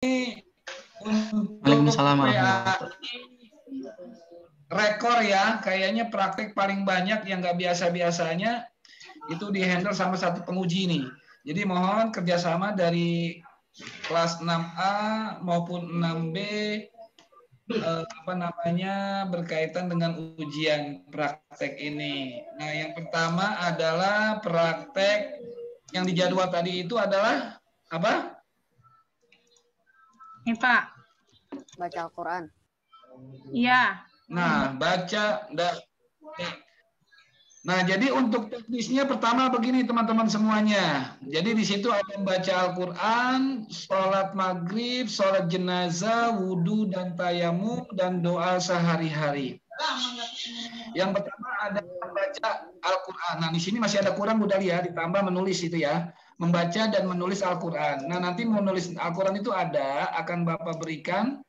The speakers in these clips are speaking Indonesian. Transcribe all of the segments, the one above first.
untuk Waalaikumsalam PAI rekor ya, kayaknya praktek paling banyak yang nggak biasa-biasanya itu dihandle sama satu penguji nih. Jadi mohon kerjasama dari kelas 6A maupun 6B berkaitan dengan ujian praktek ini. Nah, yang pertama adalah praktek yang dijadwal tadi itu adalah apa? Ini Pak. Baca Al-Quran. Iya. Nah, Nah, jadi untuk teknisnya pertama begini teman-teman semuanya. Jadi di situ ada membaca Al-Quran, sholat maghrib, sholat jenazah, wudhu dan tayamum, dan doa sehari-hari. Yang pertama ada membaca Al-Quran. Nah, di sini masih ada kurang Bunda Lia, ditambah menulis itu ya. Membaca dan menulis Al-Quran. Nah, nanti menulis Al-Quran itu akan Bapak berikan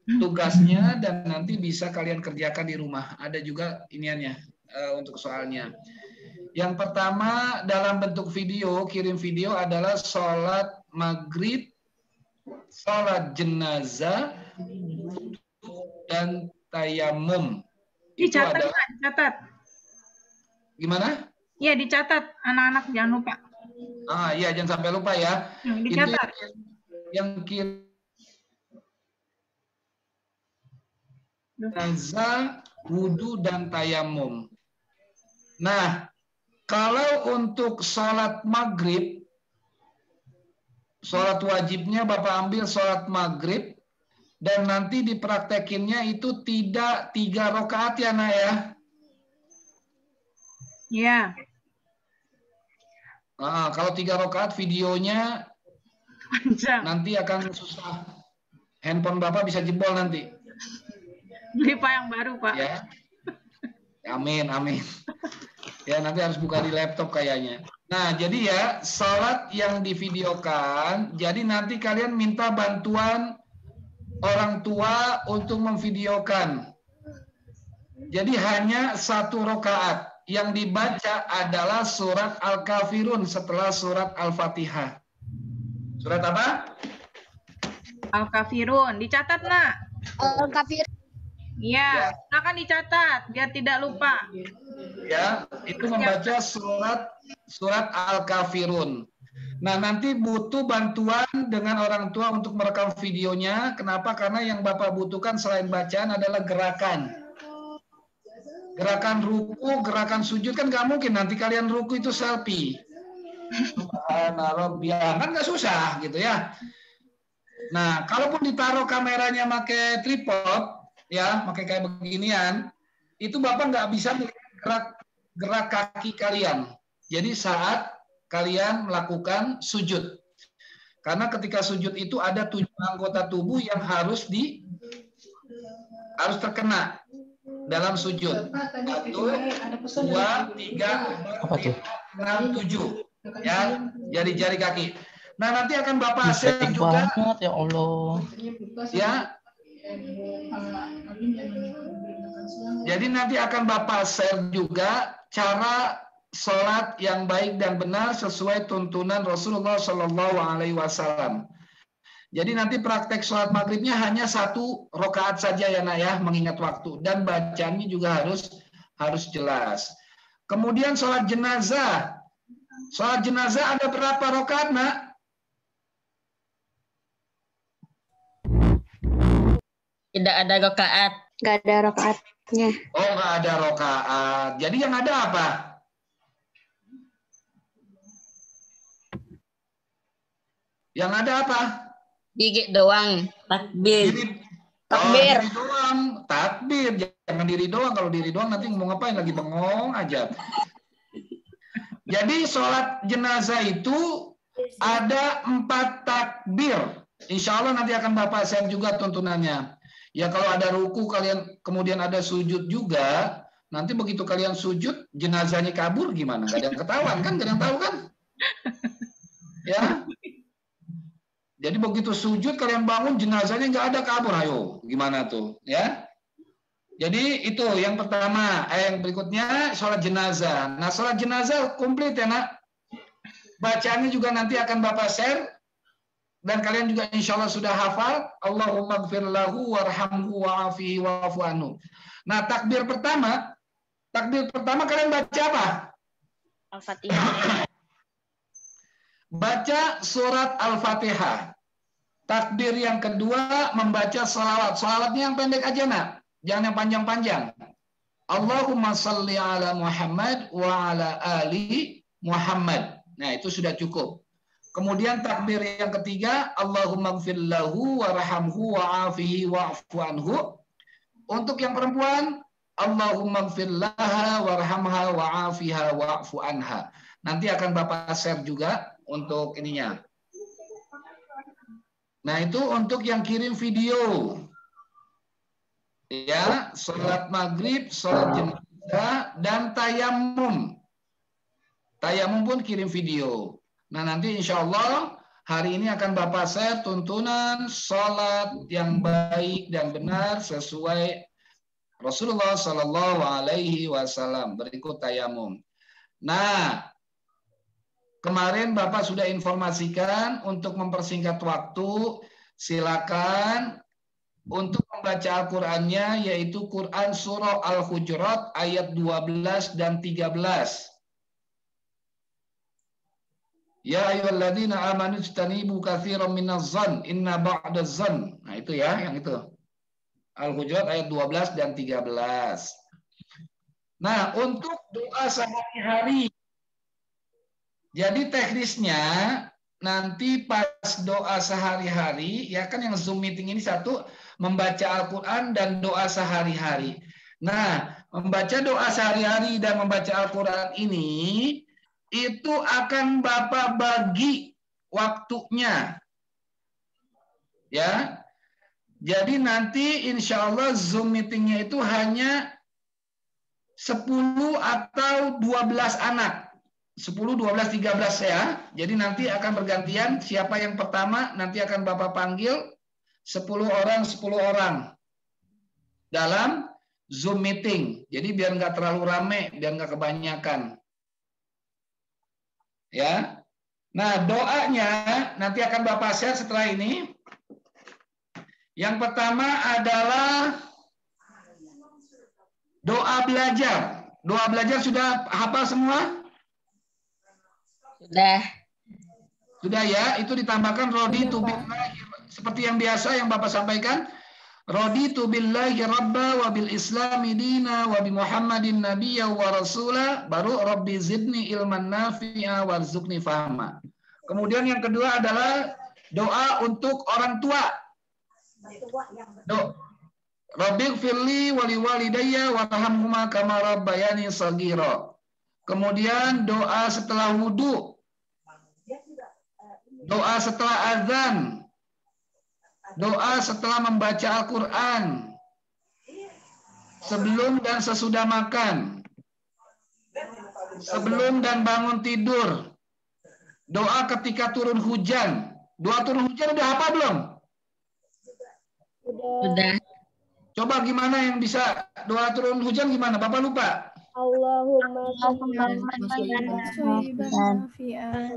tugasnya dan nanti bisa kalian kerjakan di rumah. Ada juga iniannya untuk soalnya. Yang pertama dalam bentuk video, kirim video adalah sholat maghrib, sholat jenazah, dan tayamum. Dicatat, Pak, dicatat. Gimana? Iya, dicatat. Anak-anak jangan lupa. Iya, jangan sampai lupa ya. Dicatat. Itu yang kirim jenazah, wudhu, dan tayamum. Nah, kalau untuk sholat maghrib, sholat wajibnya Bapak ambil sholat maghrib, dan nanti dipraktekinnya itu tidak 3 rakaat ya, Nak ya? Iya. Kalau 3 rakaat videonya Panjang. nanti akan susah. Handphone Bapak bisa jebol nanti. Beli Pak yang baru, Pak. Ya. Amin, amin. Ya, nanti harus buka di laptop kayaknya. Nah, jadi ya, sholat yang divideokan, jadi nanti kalian minta bantuan orang tua untuk memvideokan. Jadi hanya 1 rakaat. Yang dibaca adalah surat Al-Kafirun setelah surat Al-Fatihah. Surat apa? Al-Kafirun. Dicatat, Nak. Al-Kafirun. Iya, akan dicatat biar tidak lupa. Ya, itu membaca surat Al-Kafirun. Nah, nanti butuh bantuan dengan orang tua untuk merekam videonya. Kenapa? Karena yang Bapak butuhkan selain bacaan adalah gerakan. Gerakan ruku, gerakan sujud kan nggak mungkin. Nanti kalian ruku itu selfie. Kan nggak susah gitu ya. Nah, kalaupun ditaruh kameranya pakai tripod, ya, pakai kayak beginian, itu Bapak nggak bisa melihat gerak kaki kalian. Jadi saat kalian melakukan sujud. Karena ketika sujud itu ada 7 anggota tubuh yang harus terkena dalam sujud. 1, 2, 3, 4, 5, 6, 7. Ya, jari-jari kaki. Nah, nanti akan Bapak share juga. Banget, ya Allah. Ya. Jadi nanti akan Bapak share juga cara sholat yang baik dan benar sesuai tuntunan Rasulullah Shallallahu Alaihi Wasallam. Jadi nanti praktek sholat maghribnya hanya 1 rakaat saja ya, Nak ya, mengingat waktu, dan bacanya juga harus jelas. Kemudian sholat jenazah. Sholat jenazah ada berapa rakaat, Nak? Tidak ada rakaat. Nggak ada rakaatnya. Oh, nggak ada rakaat. Jadi yang ada apa? Yang ada apa? Diri doang, takbir. Takbir. Diri doang, takbir. Jangan diri doang. Kalau diri doang nanti mau ngapain lagi, bengong aja. Jadi sholat jenazah itu ada 4 takbir. Insya Allah nanti akan Bapak share juga tuntunannya. Ya, kalau ada ruku kalian kemudian ada sujud juga, nanti begitu kalian sujud jenazahnya kabur gimana? Gak ada yang ketahuan kan? Gak ada yang tahu kan? Ya. Jadi begitu sujud kalian bangun jenazahnya nggak ada, kabur, ayo gimana tuh ya? Jadi itu yang pertama. Yang berikutnya sholat jenazah. Nah, sholat jenazah komplit ya, Nak. Bacaannya juga nanti akan Bapak share dan kalian juga insya Allah sudah hafal, Allahumma gfir lahu warhamhu wa'afihi wa'fu anhu. Nah, takbir pertama kalian baca apa? Al-Fatihah. Baca surat Al-Fatihah. Takbir yang kedua membaca salawat. Salawatnya yang pendek aja, nak. Jangan yang panjang-panjang. Allahumma salli ala Muhammad wa ala ali Muhammad. Nah, itu sudah cukup. Kemudian takbir yang ketiga, Allahumma gfir lahu warhamhu wa'afihi wa'fu anhu. Untuk yang perempuan, Allahumma gfir laha warhamha wa'afiha wa'fu anha. Nanti akan Bapak share juga untuk ininya. Nah, itu untuk yang kirim video. Ya, sholat maghrib, sholat jenazah, dan tayamum. Tayamum pun kirim video. Nah, nanti insya Allah hari ini akan Bapak share tuntunan sholat yang baik dan benar sesuai Rasulullah Shallallahu Alaihi Wasallam. Berikut tayamum. Nah, kemarin Bapak sudah informasikan untuk mempersingkat waktu, silakan untuk membaca Al-Qur'annya, yaitu Quran Surah Al-Hujurat ayat 12 dan 13. Ya ayyuhalladzina amanu ijtanibu katsiran minadh-dhann inna ba'dadh-dhann. Nah, itu ya, yang itu. Al-Hujurat ayat 12 dan 13. Nah, untuk doa sehari-hari. Jadi teknisnya nanti pas doa sehari-hari, ya kan yang Zoom meeting ini satu membaca Al-Qur'an dan doa sehari-hari. Nah, membaca doa sehari-hari dan membaca Al-Qur'an ini itu akan Bapak bagi waktunya. Ya. Jadi nanti insya Allah Zoom meetingnya itu hanya 10 atau 12 anak. 10, 12, 13 ya. Jadi nanti akan bergantian siapa yang pertama nanti akan Bapak panggil 10 orang dalam Zoom meeting. Jadi biar nggak terlalu rame, biar nggak kebanyakan. Ya. Nah, doanya nanti akan Bapak share setelah ini. Yang pertama adalah doa belajar. Doa belajar sudah hafal semua? Sudah. Sudah ya, itu ditambahkan raditu billahi, seperti yang biasa yang Bapak sampaikan. Raditu billahi rabba wa bil islami dina wa bi Muhammadin nabiyya wa rasula, baru rabbi zidni ilman nafi'a warzuqni fahma. Kemudian yang kedua adalah doa untuk orang tua. Rabbighfirli wa liwalidayya warhamhuma kama rabbayani shaghira. Kemudian doa setelah wudu. Doa setelah azan. Doa setelah membaca Al-Qur'an. Sebelum dan sesudah makan. Sebelum dan bangun tidur. Doa ketika turun hujan. Doa turun hujan udah apa belum? Sudah. Allahumma gimana yang bisa doa turun hujan gimana? Bapak lupa.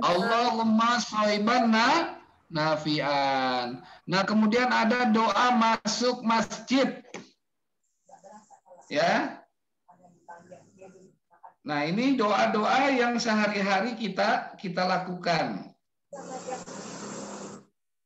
Allahumma shayban nafi'an. Nah, kemudian ada doa masuk masjid. Ya. Nah, ini doa-doa yang sehari-hari kita lakukan.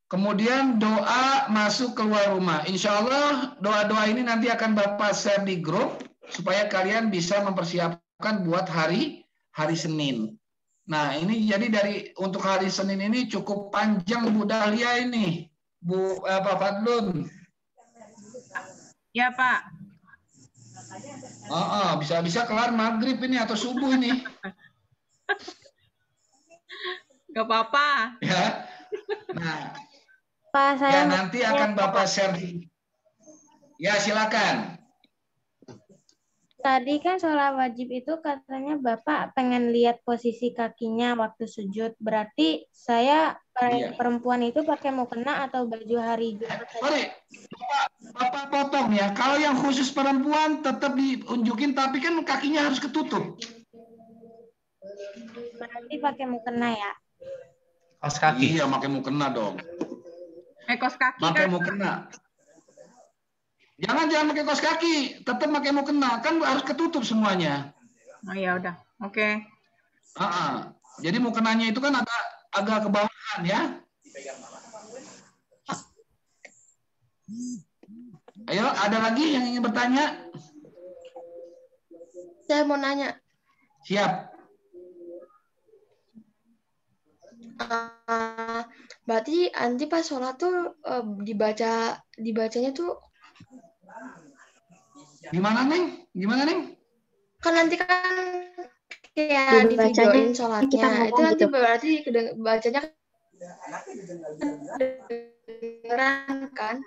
Kemudian doa masuk keluar rumah. Insya Allah doa-doa ini nanti akan Bapak share di grup supaya kalian bisa mempersiapkan buat hari Senin. Nah, ini jadi untuk hari Senin ini cukup panjang Bu Dahlia ini, Bu Pak Fadlun. Ya, Pak. Bisa kelar maghrib ini atau subuh ini. Gak apa-apa. Ya. Nah, Pak, ya nanti akan Bapak share. Ya, silakan. Tadi kan sholat wajib itu katanya Bapak pengen lihat posisi kakinya waktu sujud. Berarti saya perempuan itu pakai mukena atau baju hari Jumat? Sorry, Bapak potong ya. Kalau yang khusus perempuan tetap diunjukin, tapi kan kakinya harus ketutup. Berarti pakai mukena ya? Kaos kaki. Iya, pakai mukena dong. Kaos kaki Pakai kan? mukena. Jangan pakai kaos kaki, tetap pakai mukena. Kan harus ketutup semuanya. Oh ya udah. Oke. Jadi mukenanya itu kan agak ke bawahan ya. Ayo, ada lagi yang ingin bertanya? Saya mau nanya. Siap. Berarti nanti pas sholat tuh dibacanya tuh Gimana Neng? kan nanti kan kayak di videoin sholatnya. Itu nanti berarti bacanya kedengeran kan?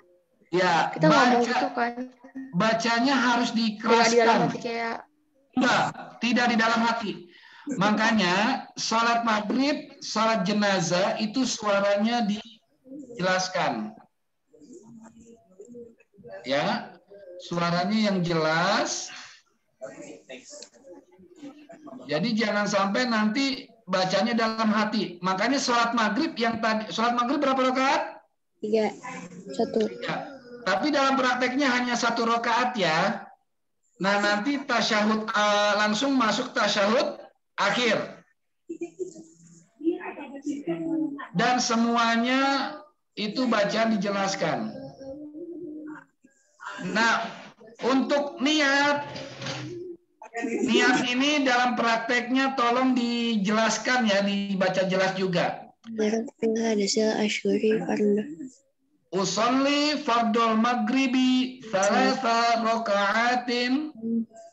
Ya, Kita ngomong gitu kan. Bacanya harus Kayak di dalam dikeraskan. hati kayak Enggak, tidak di dalam hati. Makanya sholat maghrib, sholat jenazah itu suaranya dijelaskan. Ya, suaranya yang jelas. Jadi jangan sampai nanti bacanya dalam hati. Makanya sholat maghrib berapa rakaat? 3, 1. Ya. Tapi dalam prakteknya hanya 1 rakaat ya. Nah nanti tasyahud langsung masuk tasyahud akhir. Dan semuanya itu bacaan dijelaskan. Nah, untuk niat ini dalam prakteknya tolong dijelaskan ya, dibaca jelas juga. Usolli fardul maghribi 3 raka'atin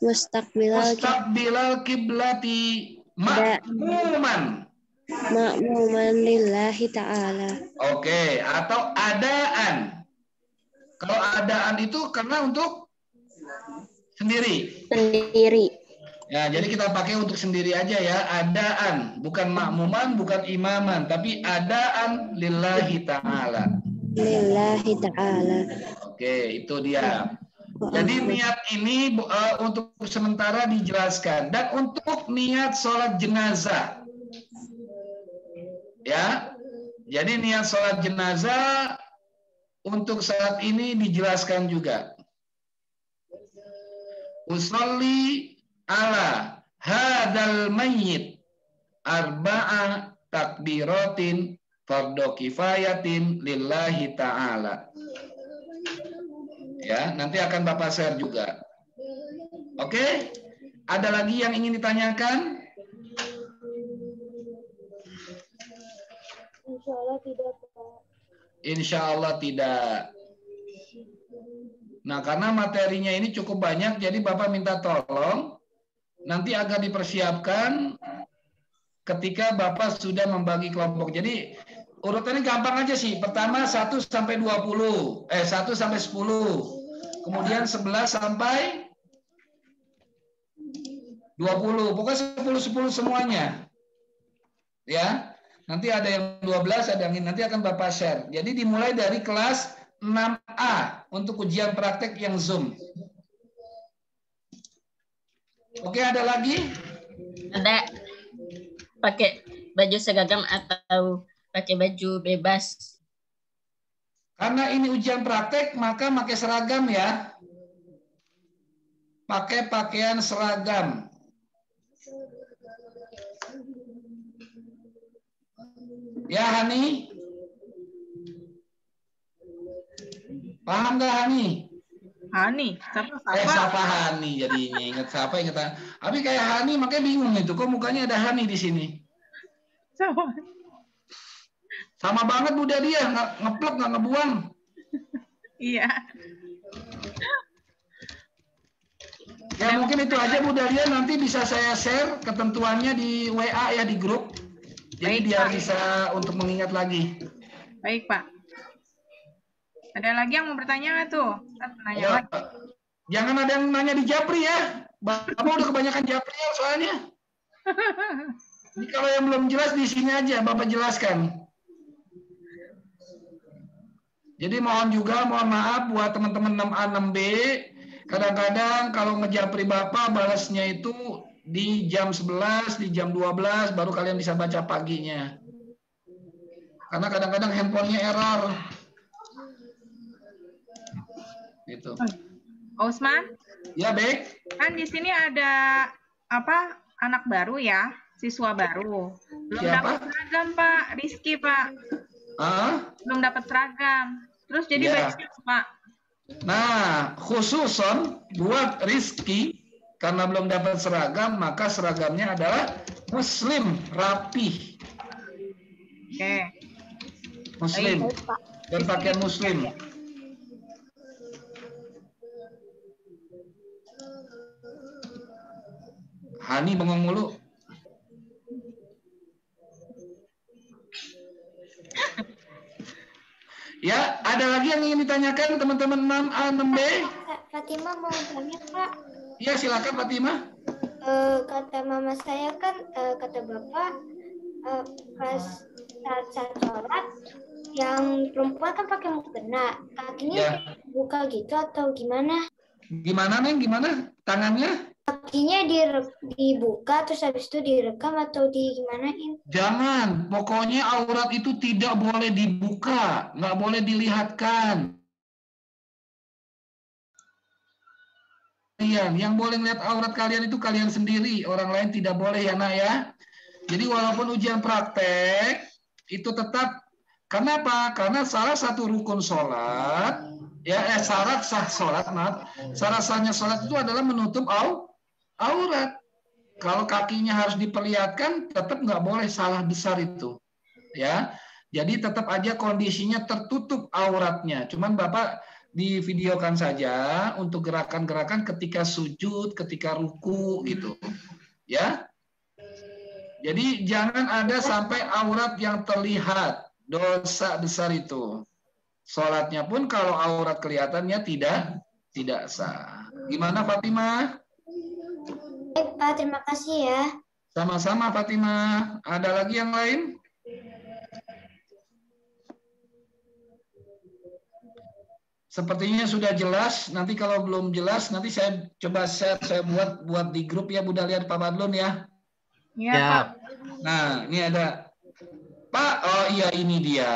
mustaqbilal kiblati ma'muman lillahi ta'ala. Oke, atau adaan. Kalau adaan itu karena untuk sendiri. Ya, jadi kita pakai untuk sendiri aja ya, adaan, bukan makmuman, bukan imaman, tapi adaan lillahi ta'ala. Lillahi ta'ala. Oke, itu dia. Jadi niat ini untuk sementara dijelaskan. Dan untuk niat sholat jenazah. Ya, jadi niat sholat jenazah untuk saat ini dijelaskan juga. Usolli ala hadal mayyit arba'a takbiratin fardhu kifayatin lillahi ta'ala. Ya, nanti akan Bapak share juga. Oke? Ada lagi yang ingin ditanyakan? Insya Allah tidak, Pak. Insya Allah tidak. Nah, karena materinya ini cukup banyak, jadi Bapak minta tolong nanti agar dipersiapkan ketika Bapak sudah membagi kelompok. Jadi urutannya gampang aja sih. Pertama 1 sampai 20, 1 sampai 10. Kemudian 11 sampai 20. Pokoknya 10 semuanya. Ya. Nanti ada yang 12, ada yang nanti akan Bapak share. Jadi dimulai dari kelas 6A untuk ujian praktek yang Zoom. Oke, ada lagi? Ada pakai baju seragam atau pakai baju bebas. Karena ini ujian praktek, maka pakai seragam ya. Pakai pakaian seragam. Ya, Hani? Paham nggak, Hani? Hani, siapa? Siapa Hani jadinya? Ingat siapa, ingat. Tapi kayak Hani, makanya bingung itu. Kok mukanya ada Hani di sini? Sama banget Bu Dadia, nggak ngeplek, nggak ngebuang. Iya. Ya mungkin itu aja Bu Dadia, nanti bisa saya share ketentuannya di WA ya, di grup. Jadi Baik, biar Pak. bisa untuk mengingat lagi. Baik, Pak. Ada lagi yang mau bertanya nggak tuh? Nanya Ya, lagi. jangan ada yang nanya di Japri ya. Bapak udah kebanyakan Japri ya soalnya. Ini kalau yang belum jelas di sini aja Bapak jelaskan. Jadi mohon maaf buat teman-teman 6A 6B. Kadang-kadang kalau ngejapri Bapak balasnya itu di jam 11, di jam 12 baru kalian bisa baca paginya. Karena kadang-kadang handphonenya error. Gitu. Osman? Ya, baik. Kan di sini ada anak baru ya, siswa baru. Belum dapat seragam, Pak. Rizky, Pak. Belum dapat seragam. Terus jadi bacanya, Pak. Nah, khususon buat Rizky, karena belum dapat seragam, maka seragamnya adalah muslim, rapi. Oke. Muslim. Berpakaian muslim. Hani bengong mulu. Ya, ada lagi yang ingin ditanyakan teman-teman 6A, 6B? Fatimah mau tanya, Pak. Iya, silakan Fatimah. Kata mama saya kan, kata Bapak, pas saat sholat, yang perempuan kan pakai mukena. Kakinya buka gitu atau gimana? Gimana, Neng? Gimana? Tangannya? Kakinya dibuka, terus habis itu direkam atau digimanain? Jangan. Pokoknya aurat itu tidak boleh dibuka. Nggak boleh dilihatkan. Yang boleh lihat aurat kalian itu kalian sendiri. Orang lain tidak boleh ya, Nak ya. Jadi walaupun ujian praktek, itu tetap. Kenapa? Karena salah satu rukun sholat, syarat sah sholat, maaf. Syarat sahnya sholat itu adalah menutup aurat. Kalau kakinya harus diperlihatkan, tetap nggak boleh, salah besar itu. Ya, jadi tetap aja kondisinya tertutup auratnya. Cuman Bapak divideokan saja untuk gerakan-gerakan ketika sujud, ketika ruku gitu. Ya. Jadi jangan ada sampai aurat yang terlihat. Dosa besar itu. Sholatnya pun kalau aurat kelihatannya tidak sah. Gimana Fatimah? Baik, Pak, terima kasih ya. Sama-sama Fatimah. Ada lagi yang lain? Sepertinya sudah jelas. Nanti kalau belum jelas, nanti saya coba share, saya buat di grup ya, Bu Dahlia, Pak Badlun ya. Iya, Pak. Nah, ini ada Pak. Oh iya, ini dia.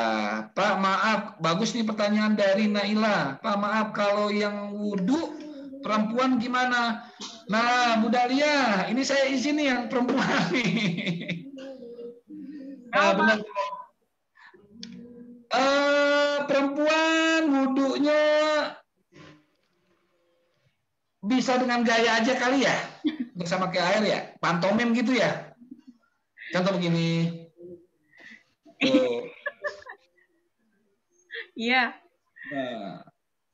Pak, maaf. Bagus nih pertanyaan dari Naila. Pak, maaf kalau yang wudhu perempuan gimana? Nah, Bu Dahlia, ini saya izin nih yang perempuan nih. Nah, benar. Perempuan wudhunya bisa dengan gaya aja kali ya, bersama kayak air ya, pantomim gitu ya. Contoh begini. Iya.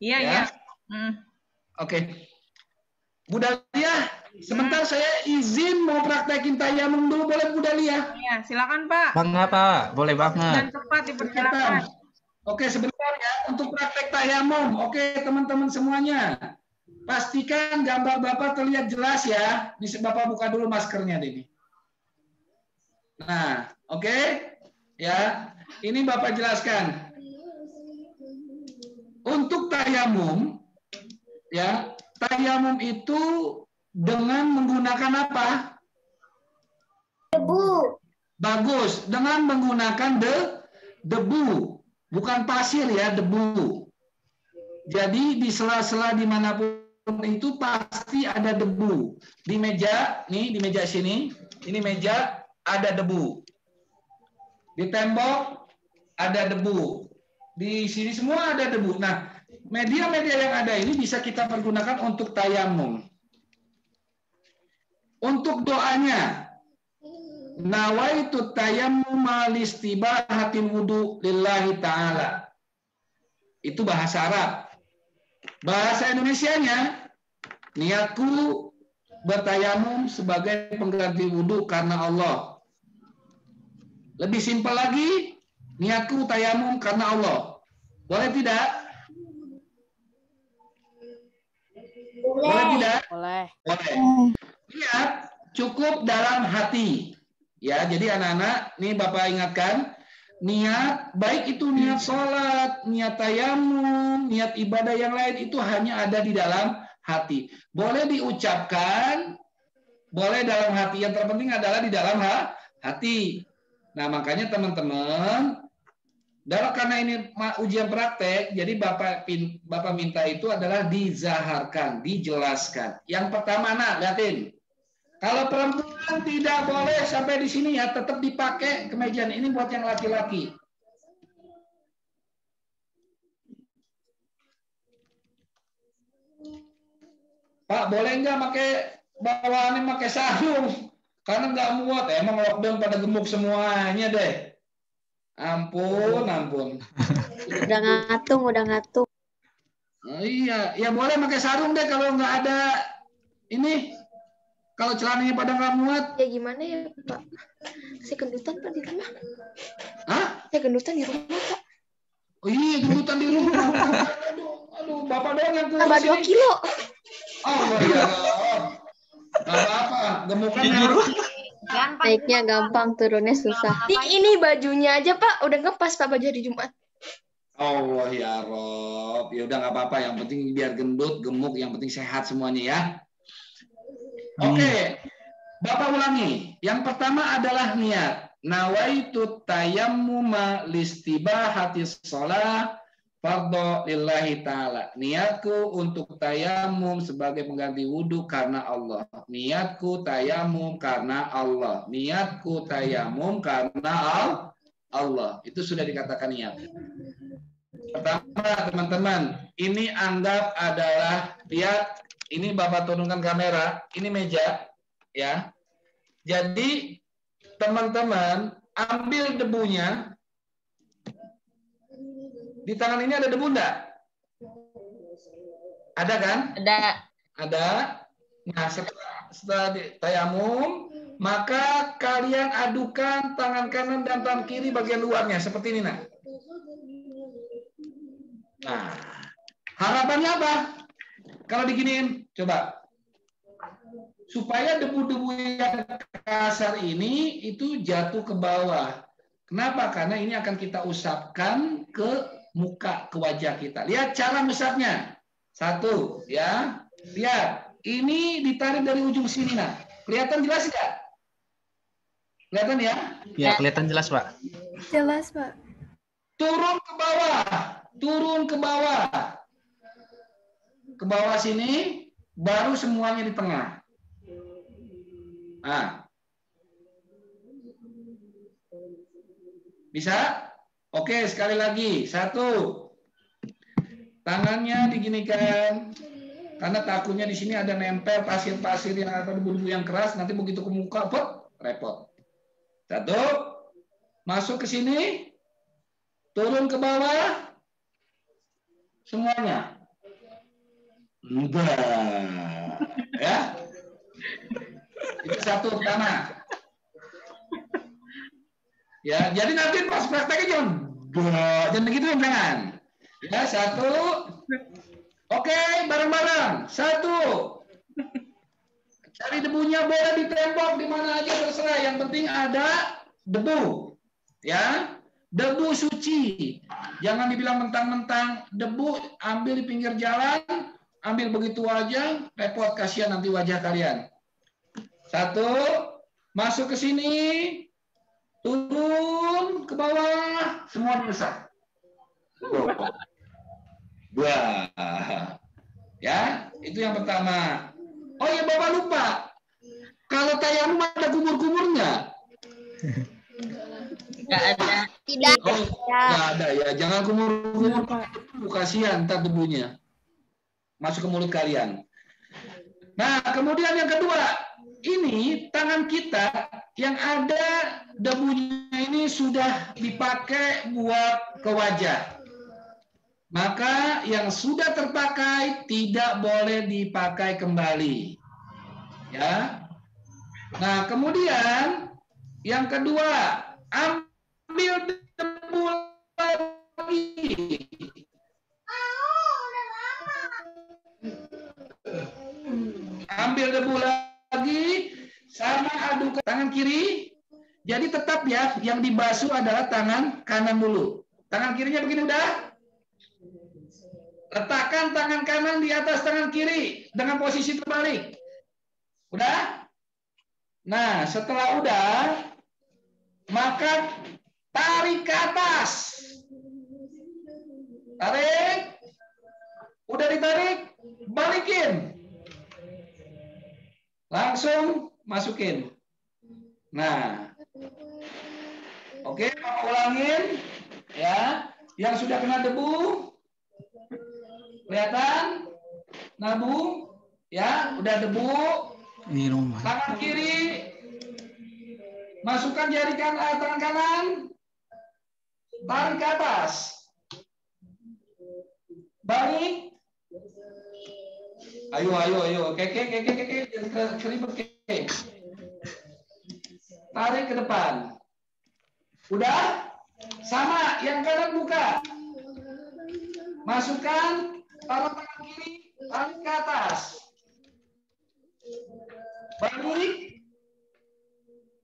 Iya, iya. Oke. Bu Dahlia, sebentar saya izin mau praktekin tayamum dulu, boleh Bu Dahlia? Iya, silakan Pak. Bangga Pak, boleh banget. Dan cepat dipersilakan. Oke, sebentar ya untuk praktek tayamum. Oke, teman-teman semuanya. Pastikan gambar Bapak terlihat jelas ya. Bisa Bapak buka dulu maskernya ini. Nah, oke. Ya, ini Bapak jelaskan. Untuk tayamum, ya, tayamum itu dengan menggunakan apa? Debu. Bagus, dengan menggunakan debu, bukan pasir ya, debu. Jadi di sela-sela dimanapun itu pasti ada debu. Di meja, nih di meja sini, ini meja ada debu. Di tembok ada debu. Di sini semua ada debu. Nah, media-media yang ada ini bisa kita pergunakan untuk tayamum. Untuk doanya, nawaitu tayammum listibahatil wudu lillahi ta'ala. Itu bahasa Arab. Bahasa Indonesianya, niatku bertayamum sebagai pengganti wudu karena Allah. Lebih simpel lagi, niatku tayamum karena Allah. Boleh tidak? Boleh tidak? Boleh. Boleh. Niat cukup dalam hati. Ya, jadi anak-anak, nih Bapak ingatkan, niat, baik itu niat sholat, niat tayamum, niat ibadah yang lain, itu hanya ada di dalam hati. Boleh diucapkan, boleh dalam hati. Yang terpenting adalah di dalam hati. Nah, makanya teman-teman, Karena ini ujian praktek, jadi Bapak minta itu adalah dizaharkan, dijelaskan. Yang pertama, nak, lihatin. Kalau perempuan tidak boleh sampai di sini ya, tetap dipakai kemeja. Ini buat yang laki-laki. Pak, boleh nggak pakai bawaannya pakai sarung? Karena nggak muat. Emang lockdown pada gemuk semuanya deh. Ampun, ampun. Udah ngatung. Oh, iya, ya boleh pakai sarung deh kalau nggak ada ini. Kalau celananya pada nggak muat. Ya gimana ya Pak? Saya gendutan Pak di rumah. Hah? Saya gendutan di rumah Pak. Oh iya, gendutan di rumah. Aduh, Bapak doang yang kurus. Tambah 2 kilo. Oh iya. Nggak apa-apa, gemukan harus. Naiknya gampang, turunnya susah. Ini bajunya aja Pak, udah ngepas Pak baju hari Jumat. Allah ya Rob. Ya udah nggak apa-apa, yang penting biar gendut, gemuk, yang penting sehat semuanya ya. Oke. Bapak ulangi. Yang pertama adalah niat. Nawaitu tayammuma listibahatis shalah fardhu lillahi ta'ala. Niatku untuk tayamum sebagai pengganti wudhu karena Allah. Niatku tayamum karena Allah. Niatku tayamum karena Allah. Itu sudah dikatakan niat. Pertama, teman-teman, ini anggap adalah, lihat, ini Bapak turunkan kamera, ini meja, ya. Jadi, teman-teman, ambil debunya. Di tangan ini ada debu enggak? Ada kan? Ada. Nah, setelah tayamum, maka kalian adukan tangan kanan dan tangan kiri bagian luarnya seperti ini, nah. Nah, harapannya apa? Kalau diginiin, coba. Supaya debu-debu yang kasar ini itu jatuh ke bawah. Kenapa? Karena ini akan kita usapkan ke muka, ke wajah kita. Lihat cara usapnya. Satu, ya. Lihat, ini ditarik dari ujung sini, nah. Kelihatan jelas nggak? Kelihatan ya? Ya, kelihatan jelas, Pak. Jelas, Pak. Turun ke bawah. Turun ke bawah. Ke bawah sini, baru semuanya di tengah. Nah. Bisa? Oke, sekali lagi. Satu. Tangannya diginikan. Karena takutnya di sini ada nempel pasir-pasir yang atau debu-debu yang keras, nanti begitu ke muka, repot. Satu. Masuk ke sini. Turun ke bawah. Semuanya. Enggak. Ya. Itu satu pertama. Ya, jadi nanti pas prakteknya jangan gitu, jangan. Ya, satu. Oke, bareng-bareng. Satu. Cari debunya, boleh di tembok di mana aja terserah, yang penting ada debu. Ya. Debu suci. Jangan dibilang mentang-mentang debu, ambil di pinggir jalan, ambil begitu aja, repot, kasihan nanti wajah kalian. Satu, masuk ke sini, turun ke bawah, semua besar. Wah, ya, itu yang pertama. Oh ya, Bapak lupa, kalau tayamum ada kumur-kumurnya? Nggak ada. Tidak. Oh, nggak ada ya, jangan kumur-kumur, kasihan ntar debunya masuk ke mulut kalian. Nah, kemudian yang kedua, ini tangan kita yang ada debunya ini sudah dipakai buat ke wajah. Maka yang sudah terpakai tidak boleh dipakai kembali. Ya. Nah, kemudian yang kedua, ambil debu lagi. Ambil debu lagi, sama aduk tangan kiri. Jadi tetap ya, yang dibasuh adalah tangan kanan dulu. Tangan kirinya begini udah. Letakkan tangan kanan di atas tangan kiri dengan posisi terbalik. Udah? Nah, setelah udah, maka tarik ke atas. Tarik. Udah ditarik, balikin. Langsung masukin. Nah. Oke, mau ulangin ya. Yang sudah kena debu. Kelihatan? Nabu ya, udah debu. Ini rumah. Tangan kiri. Masukkan jari tangan kanan. Tarik ke atas. Balik. Ayo. Keke. Keribet, keke. Tarik ke depan. Udah? Sama, yang kanan buka. Masukkan, taruh tangan kiri, tarik ke atas. Balik.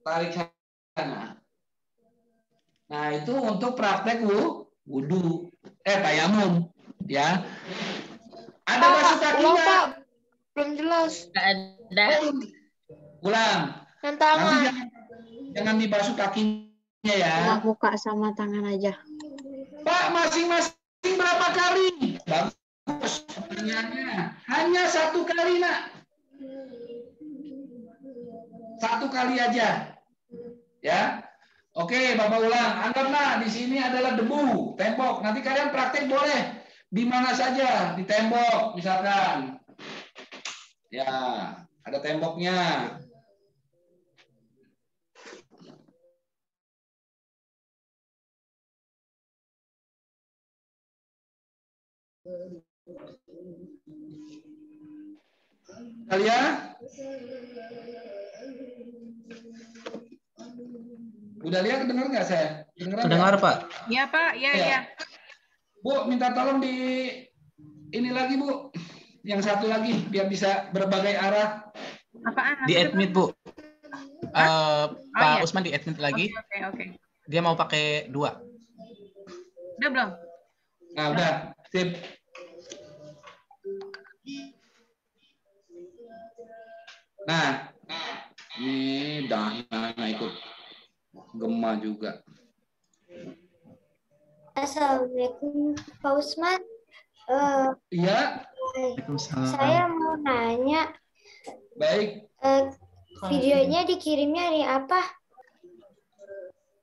Tarik kanan. Nah, itu untuk praktek wudu. Tayamum. Ya. Ada basuh kakinya. Belum jelas. Nggak ada. Ulang. Yang tangan. Jangan dibasuh kakinya ya. Muka sama tangan aja. Pak, masing-masing berapa kali? Bagus. Pertanyaannya. Hanya 1 kali, Nak. 1 kali aja. Ya. Oke, Bapak ulang. Anggaplah di sini adalah debu, tembok. Nanti kalian praktek boleh di mana saja, di tembok misalkan. Ya, ada temboknya. Kalian? Udah lihat, dengar nggak saya? Dengar, Pak. Iya, Pak. Iya. Bu, minta tolong di ini lagi, Bu. Yang satu lagi, biar bisa berbagai arah. Apaan? Di admit, Bu. Pak iya. Usman di admit lagi. Oke. Dia mau pakai 2. Udah belum? Nah, udah. Sip. Nah, ini Dana ikut gema juga. Assalamualaikum Pak Usman. Iya. Saya mau nanya. Baik. Videonya dikirimnya hari apa?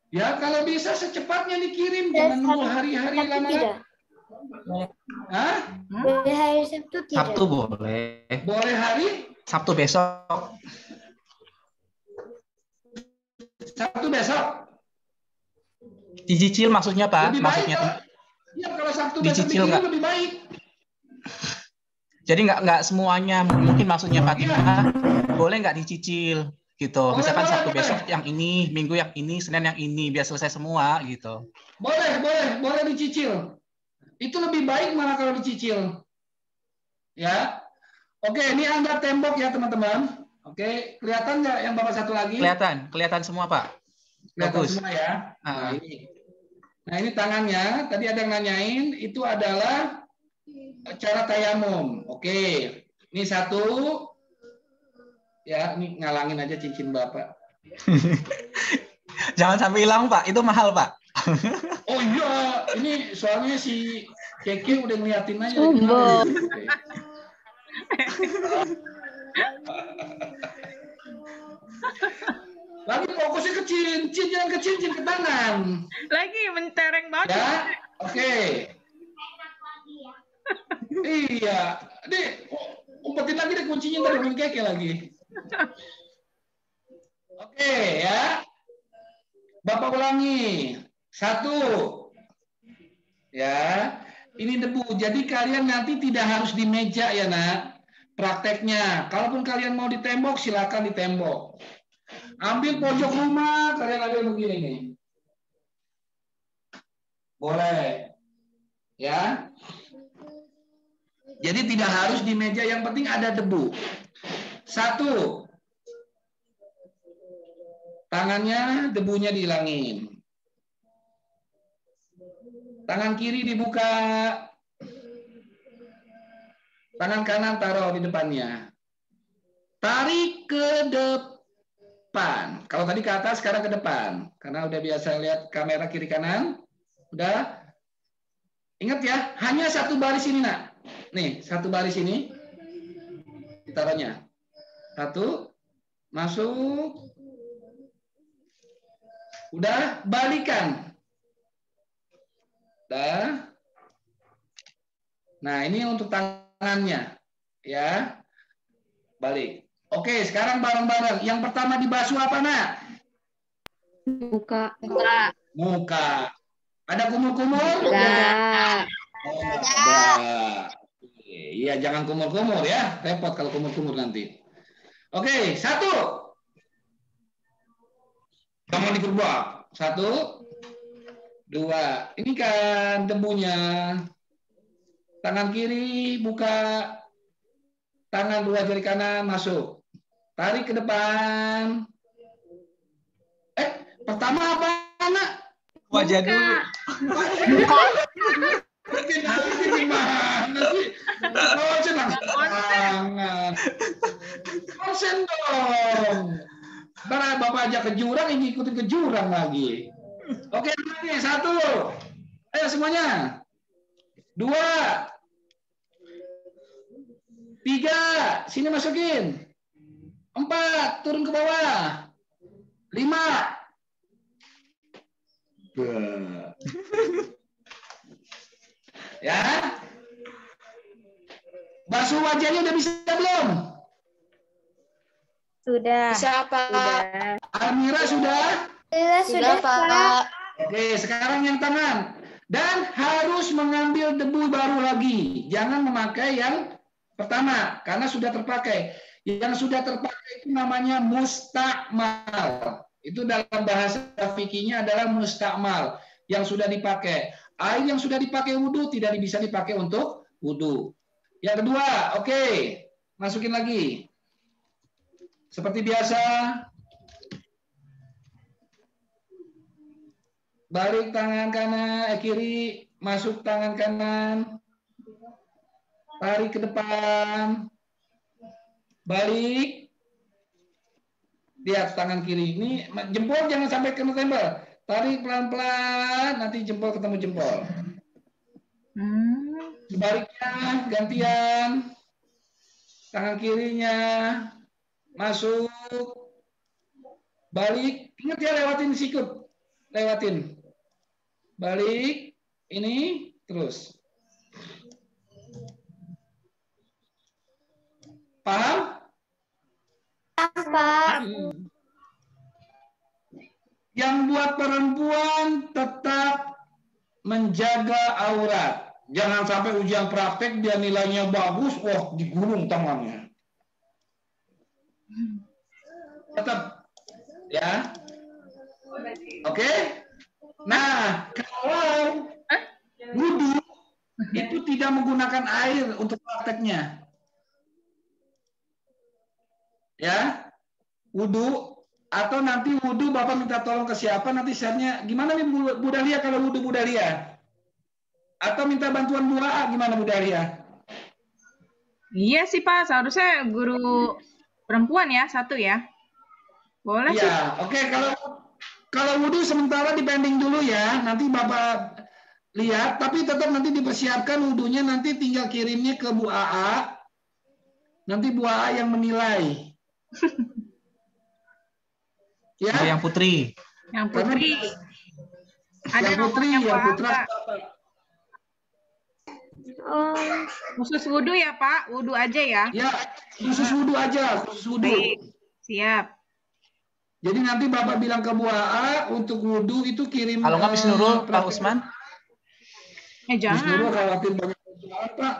Ya, kalau bisa secepatnya dikirim, jangan nunggu hari-hari lama. Hah? Boleh hari Sabtu tidak? Sabtu boleh. Boleh hari? Sabtu besok. Sabtu besok. Dicicil maksudnya, Pak. Lebih Maksudnya baik, ya, kalau Sabtu besok dicicil dikirim nggak? lebih baik. Jadi nggak semuanya. Mungkin maksudnya Fatimah, boleh nggak dicicil gitu. Misalkan Sabtu besok yang ini, Minggu yang ini, Senin yang ini, biar selesai semua gitu. Boleh dicicil. Itu lebih baik malah kalau dicicil. Ya. Oke, ini anggap tembok ya, teman-teman. Oke, kelihatan nggak yang Bapak satu lagi? Kelihatan semua, Pak. Kelihatan Bagus. semua ya. Nah, ini tangannya. Tadi ada yang nanyain, itu adalah cara tayamum. Oke. Ini satu. Ya, ini ngalangin aja cincin Bapak. Jangan sampai hilang, Pak. Itu mahal, Pak. Oh iya, ini soalnya si Keke udah ngeliatin aja. Lagi fokusnya ke cincin, jangan ke cincin, ke tangan. Lagi mentereng banget. Ya, oke. Iya, deh, umpetin lagi deh kuncinya dari Bang Keke lagi. Oke, ya. Bapak ulangi. 1. Ya, ini debu. Jadi kalian nanti tidak harus di meja ya, Nak. Prakteknya. Kalaupun kalian mau di tembok, silakan di tembok. Ambil pojok rumah, kalian ambil begini nih. Boleh. Ya. Jadi tidak harus di meja, yang penting ada debu. 1. Tangannya debunya dihilangin. Tangan kiri dibuka. Tangan kanan taruh di depannya. Tarik ke depan. Kalau tadi ke atas, sekarang ke depan. Karena udah biasa lihat kamera kiri kanan. Udah. Ingat ya, hanya satu baris ini, nak. Nih, satu baris ini. Ditaruhnya. Satu. Masuk. Udah, balikan. Udah. Nah, ini untuk tangannya. Ya. Balik. Oke, sekarang bareng-bareng. Yang pertama dibasuh apa, nak? Muka. Muka. Ada kumur-kumur? Ada. Ada. Iya, jangan kumur-kumur ya. Repot kalau kumur-kumur nanti. Oke, satu. Tangan dikerbak. Satu. Dua. Ini kan debunya. Tangan kiri buka. Tangan dua jari kanan masuk. Tarik ke depan. Pertama apa, nak? Wajah dulu. Muka. Gimana sih? Oh, senang banget. Konsen dong. Barang Bapak aja ke jurang, ini ikutin ke jurang lagi. Oke, lagi satu. Ayo semuanya. Dua. Tiga. Sini masukin. Empat. Turun ke bawah. Lima. Ya. Basuh wajahnya udah bisa belum? Sudah. Bisa, Pak. Almira sudah? Sudah, Pak. Oke, sekarang yang tangan. Dan harus mengambil debu baru lagi. Jangan memakai yang pertama, karena sudah terpakai. Yang sudah terpakai itu namanya mustakmal. Itu dalam bahasa fikihnya adalah mustakmal. Yang sudah dipakai. Air yang sudah dipakai wudhu tidak bisa dipakai untuk wudhu. Yang kedua, oke. Masukin lagi. Seperti biasa. Balik tangan kanan, kiri, masuk tangan kanan. Tarik ke depan. Balik. Lihat tangan kiri. Ini jempol jangan sampai kena tembel. Tarik pelan-pelan, nanti jempol ketemu jempol. Sebaliknya, gantian. Tangan kirinya. Masuk. Balik. Ingat ya, lewatin sikut. Lewatin. Balik. Ini. Terus. Paham? Paham. Yang buat perempuan tetap menjaga aurat. Jangan sampai ujian praktek dia nilainya bagus, oh digulung tangannya. Tetap ya. Oke? Nah, kalau wudhu itu tidak menggunakan air untuk prakteknya. Ya. Wudhu atau nanti wudhu Bapak minta tolong ke siapa, nanti share-nya gimana nih Bu Dahlia kalau wudhu Bu Dahlia? Atau minta bantuan Bu AA gimana Bu Dahlia? Iya sih Pak, seharusnya guru perempuan ya, satu ya. Boleh sih. Iya, oke, kalau wudhu sementara dipending dulu ya, nanti Bapak lihat, tapi tetap nanti dipersiapkan wudhunya, nanti tinggal kirimnya ke Bu AA, nanti Bu AA yang menilai. Ya. Yang putri. Yang putri. Ada yang putri, yang putra. Khusus wudhu ya Pak, wudhu aja ya. Ya, khusus wudhu aja, khusus wudhu. Siap. Jadi nanti Bapak bilang ke Bu AA untuk wudhu itu kirim. Kalau nggak Miss Nurul, Pak Usman? Jangan. Miss Nurul khawatir banyak kerjaan Pak.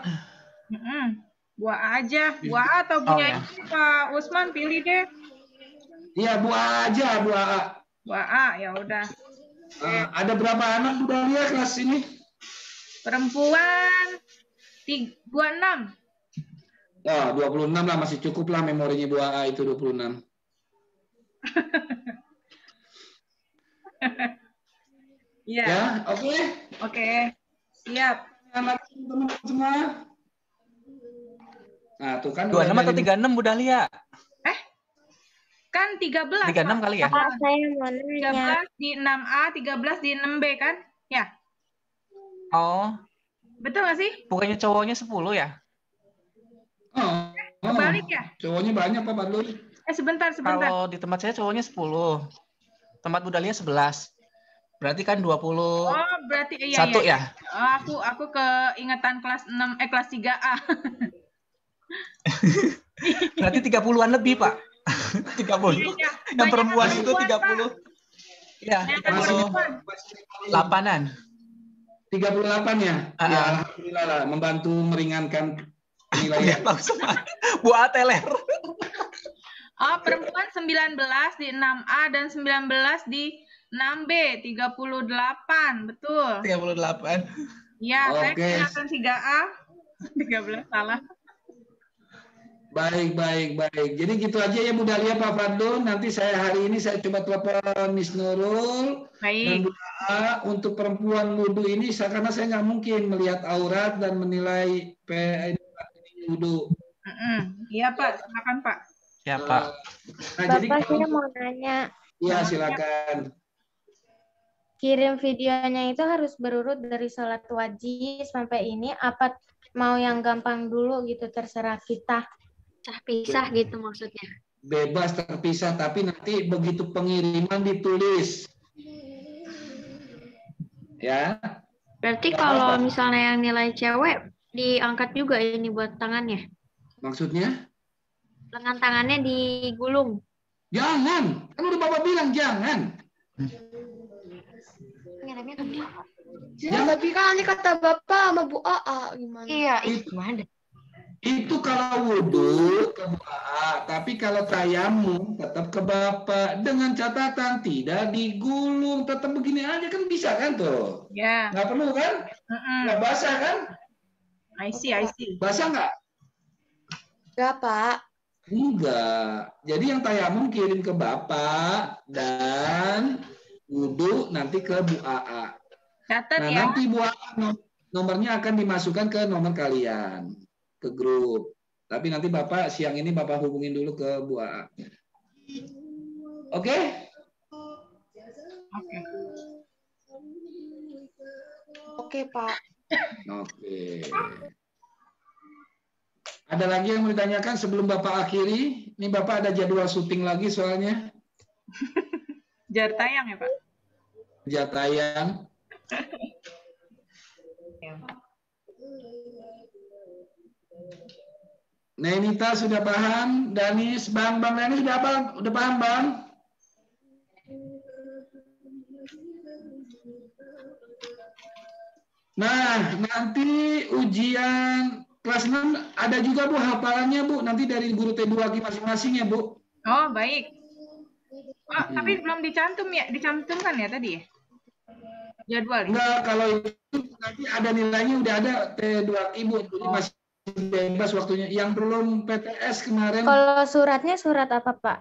Bu AA aja, Bu AA atau punya Pak Usman pilih deh. Iya, Bu AA aja, Bu AA. Bu AA, ya udah. Ada berapa anak Bu Dahlia kelas ini? Perempuan 26. Ya, 26 lah, masih cukup lah memorinya Bu AA itu 26. Iya. Ya, oke. Oke. Siap. Anak teman-teman semua. Nah, tuh kan 26 atau 36 Bu Dahlia? Kan 13. 36 kali ya? Saya mau nanya. 13 di 6A, 13 di 6B kan? Ya. Oh. Betul nggak sih? Bukannya cowoknya 10 ya? Kebalik ya? Cowoknya banyak Pak Badlur. Sebentar. Kalau di tempat saya cowoknya 10. Tempat Budalia 11. Berarti kan 20. Oh, berarti iya. Ya? Aku keingetan kelas 6 kelas 3A. Berarti 30-an lebih, Pak. 30. Iya. Yang perempuan itu 30. Ya, 38-an. 38 ya? Ya, alhamdulillah lah, membantu meringankan nilai. Buat teler. Perempuan 19 di 6A dan 19 di 6B, 38, betul. 38. Iya, saya kenakan 3A, 13 salah. Baik. Jadi gitu aja ya Bu Dahlia, Pak Fadlun. Nanti hari ini saya coba telepon Miss Nurul. Baik. Dan doa untuk perempuan wudu ini, karena saya nggak mungkin melihat aurat dan menilai wudu. Iya Pak, silakan Pak. Ya Pak. Bapak saya mau nanya. Iya silakan. Kirim videonya itu harus berurut dari sholat wajib sampai ini, apa mau yang gampang dulu gitu, terserah kita. Pisah gitu maksudnya. Bebas terpisah, tapi nanti begitu pengiriman ditulis. Ya. Berarti kalau misalnya yang nilai cewek diangkat juga ini buat tangannya. Maksudnya? Lengan tangannya digulung. Jangan, kan udah Bapak bilang jangan. Ya, tapi kan ini kata Bapak sama Bu AA gimana? Iya, gimana? Itu kalau wudhu ke Bu AA, tapi kalau tayamum tetap ke Bapak dengan catatan tidak digulung, tetap begini aja kan bisa kan tuh? Ya. Nggak perlu kan? Nggak basah kan? I see. Basah nggak? Nggak Pak. Enggak. Jadi yang tayamum kirim ke Bapak dan wudhu nanti ke Bu AA. Catat nah, ya. Nanti Bu AA nomornya akan dimasukkan ke nomor kalian, ke grup. Tapi nanti Bapak siang ini Bapak hubungin dulu ke Bu AA. Oke? Oke, Pak. Oke. Ada lagi yang mau ditanyakan sebelum Bapak akhiri? Ini Bapak ada jadwal syuting lagi soalnya. Jar tayang ya Pak? Jar tayang. Nenita sudah paham, Danis, Bang Danis udah paham Bang? Nah, nanti ujian kelas 6 ada juga Bu hafalannya Bu, nanti dari guru T2K masing-masing ya Bu. Oh, baik. Oh, tapi belum dicantumkan ya tadi ya? Jadwal. Enggak, kalau itu nanti ada nilainya udah ada T2K Bu, jadi masih bebas waktunya. Yang belum PTS kemarin. Kalau suratnya surat apa Pak?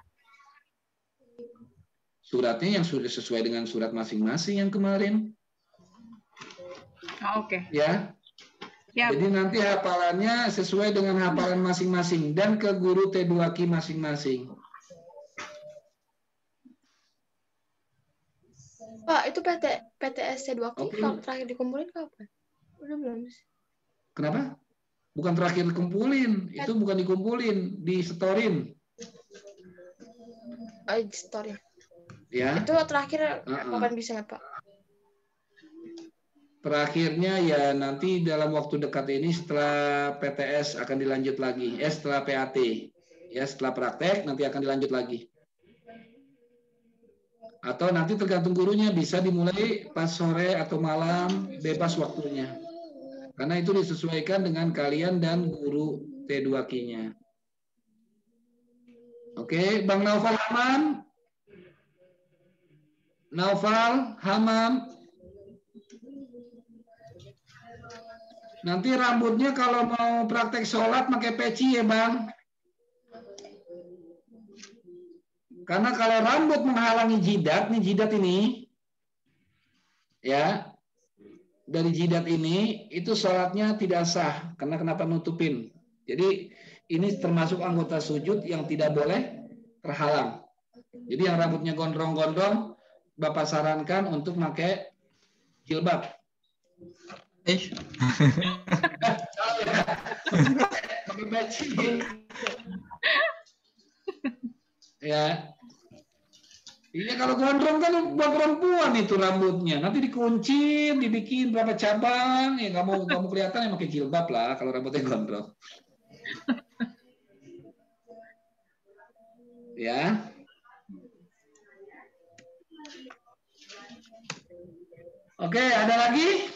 Suratnya yang sudah sesuai dengan surat masing-masing yang kemarin. Oh, oke. Ya. Yep. Jadi nanti hafalannya sesuai dengan hafalan masing-masing dan ke guru T2K masing-masing. Pak, itu PTS T2K terakhir dikumpulin kapan? Udah belum sih? Kenapa? Bukan terakhir dikumpulin, itu bukan dikumpulin, disetorin. Oh, disetorin. Ya. Itu terakhir kapan bisa ya, Pak? Terakhirnya ya nanti dalam waktu dekat ini setelah PTS akan dilanjut lagi. Setelah PAT. Ya, setelah praktek nanti akan dilanjut lagi. Atau nanti tergantung gurunya, bisa dimulai pas sore atau malam, bebas waktunya. Karena itu disesuaikan dengan kalian dan guru T2K-nya. Oke, Bang Naufal Hamam. Naufal Hamam. Nanti rambutnya kalau mau praktek sholat pakai peci ya Bang. Karena kalau rambut menghalangi jidat, nih jidat ini, ya, dari jidat ini, itu sholatnya tidak sah. Karena kenapa nutupin? Jadi ini termasuk anggota sujud yang tidak boleh terhalang. Jadi yang rambutnya gondrong-gondrong, Bapak sarankan untuk pakai jilbab. Pakai peci. Ya. Iya, kalau gondrong kan buat perempuan itu rambutnya. Nanti dikunci, dibikin berapa cabang. Ya kamu kelihatan yang pakai jilbab lah kalau rambutnya gondrong. Ya. Oke, ada lagi?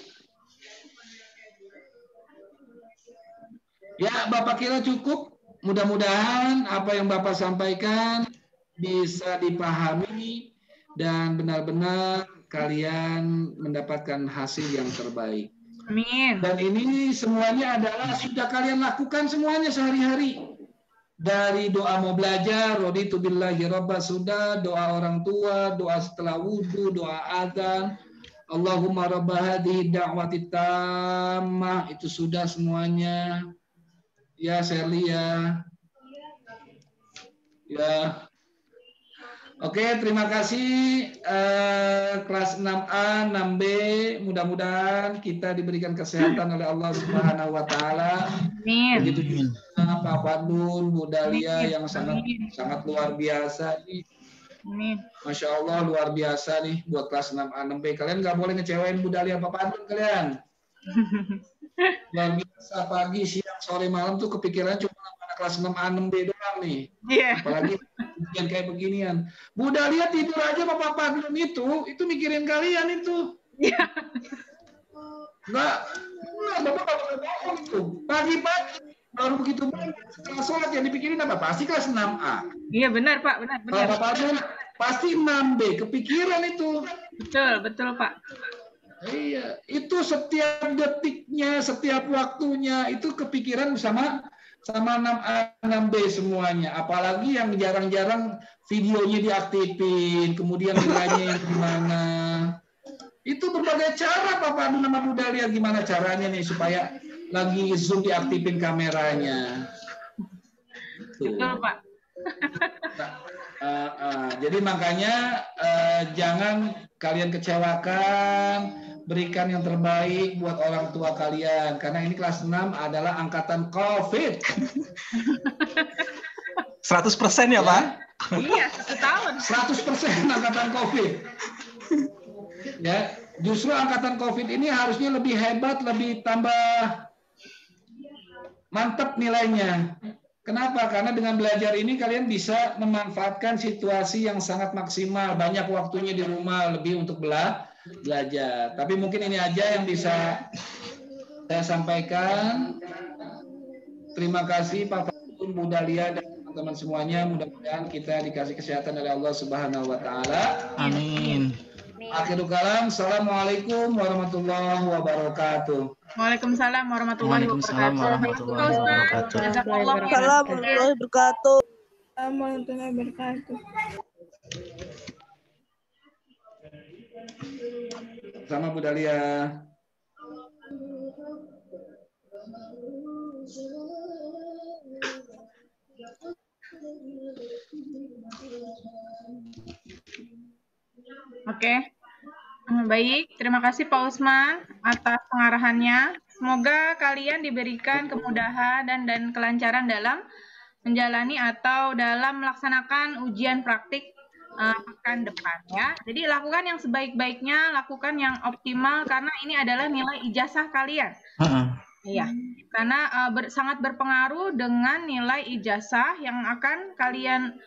Ya, Bapak kira cukup. Mudah-mudahan apa yang Bapak sampaikan bisa dipahami dan benar-benar kalian mendapatkan hasil yang terbaik. Amin. Dan ini semuanya adalah sudah kalian lakukan semuanya sehari-hari. Dari doa mau belajar, raditu billahi rabba, sudah, doa orang tua, doa setelah wudhu, doa adzan, Allahumma rabba hadhihi da'wati tammah, itu sudah semuanya. Ya, Sherly ya. Ya. Oke, terima kasih kelas 6A, 6B. Mudah-mudahan kita diberikan kesehatan oleh Allah Subhanahu wa taala. Amin. Begitu juga Pak Fadlun, Bu Dahlia yang sangat luar biasa nih. Amin. Masya Allah luar biasa nih buat kelas 6A, 6B. Kalian nggak boleh ngecewain Bu Dahlia, Pak Fadlun kalian. Luar biasa, pagi, siang, sore, malam tuh kepikiran cuma anak kelas 6A, 6B doang nih. Iya. Apalagi yang kayak beginian. Bu Dahlia tidur aja Bapak Fadlun itu mikirin kalian itu. Iya. Enggak, Bapak nggak boleh bohong itu. Pagi-pagi baru begitu setelah sholat yang dipikirin apa? Pasti kelas 6A. Iya benar Pak, benar. Bapak Fadlun pasti 6B, kepikiran itu. Betul Pak. Iya, itu setiap detiknya, setiap waktunya itu kepikiran sama 6A, 6B semuanya. Apalagi yang jarang-jarang videonya diaktifin, kemudian nilainya yang gimana. Itu berbagai cara Pak Fadlun sama Bu Dahlia, gimana caranya nih supaya lagi Zoom diaktifin kameranya. Tuh. Betul Pak. Jadi makanya jangan kalian kecewakan, berikan yang terbaik buat orang tua kalian, karena ini kelas 6 adalah angkatan COVID. 100% ya Pak? Iya, 1 tahun. 100% angkatan COVID. Ya, justru angkatan COVID ini harusnya lebih hebat, lebih tambah mantap nilainya. Kenapa? Karena dengan belajar ini kalian bisa memanfaatkan situasi yang sangat maksimal. Banyak waktunya di rumah lebih untuk belajar. Tapi mungkin ini aja yang bisa saya sampaikan. Terima kasih Pak Fadlun, Bu Dahlia, dan teman-teman semuanya. Mudah-mudahan kita dikasih kesehatan oleh Allah Subhanahu wa taala. Amin. Akhirul kalam. Assalamualaikum warahmatullahi wabarakatuh. Waalaikumsalam warahmatullahi wabarakatuh. Waalaikumsalam warahmatullahi wabarakatuh. Warahmatullahi wabarakatuh. Sama Bu Dahlia. Oke. Baik, terima kasih Pak Usman atas pengarahannya. Semoga kalian diberikan kemudahan dan kelancaran dalam menjalani atau dalam melaksanakan ujian praktik pekan depan ya. Jadi lakukan yang sebaik-baiknya, lakukan yang optimal karena ini adalah nilai ijazah kalian. Iya, karena sangat berpengaruh dengan nilai ijazah yang akan kalian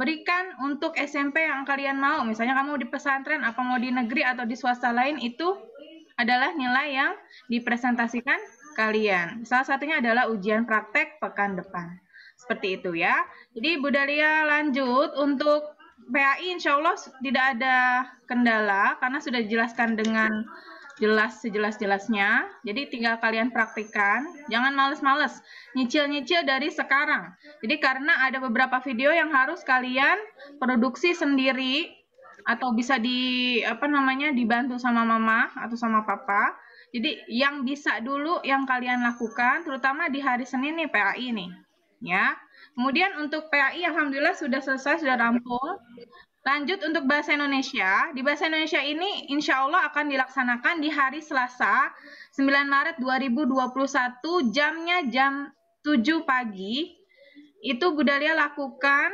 berikan untuk SMP yang kalian mau. Misalnya kamu di pesantren, apa mau di negeri atau di swasta lain, itu adalah nilai yang dipresentasikan kalian. Salah satunya adalah ujian praktek pekan depan. Seperti itu ya. Jadi Bu Dahlia lanjut untuk PAI, insya Allah tidak ada kendala karena sudah dijelaskan dengan jelas sejelas-jelasnya. Jadi tinggal kalian praktikkan, jangan males-males, nyicil-nyicil dari sekarang. Jadi karena ada beberapa video yang harus kalian produksi sendiri atau bisa dibantu sama mama atau sama papa. Jadi yang bisa dulu yang kalian lakukan, terutama di hari Senin nih PAI nih, ya. Kemudian untuk PAI alhamdulillah sudah selesai, sudah rampung. Lanjut untuk bahasa Indonesia. Di bahasa Indonesia ini insya Allah akan dilaksanakan di hari Selasa 9 Maret 2021 jamnya jam 7 pagi. Itu Bu Dahlia lakukan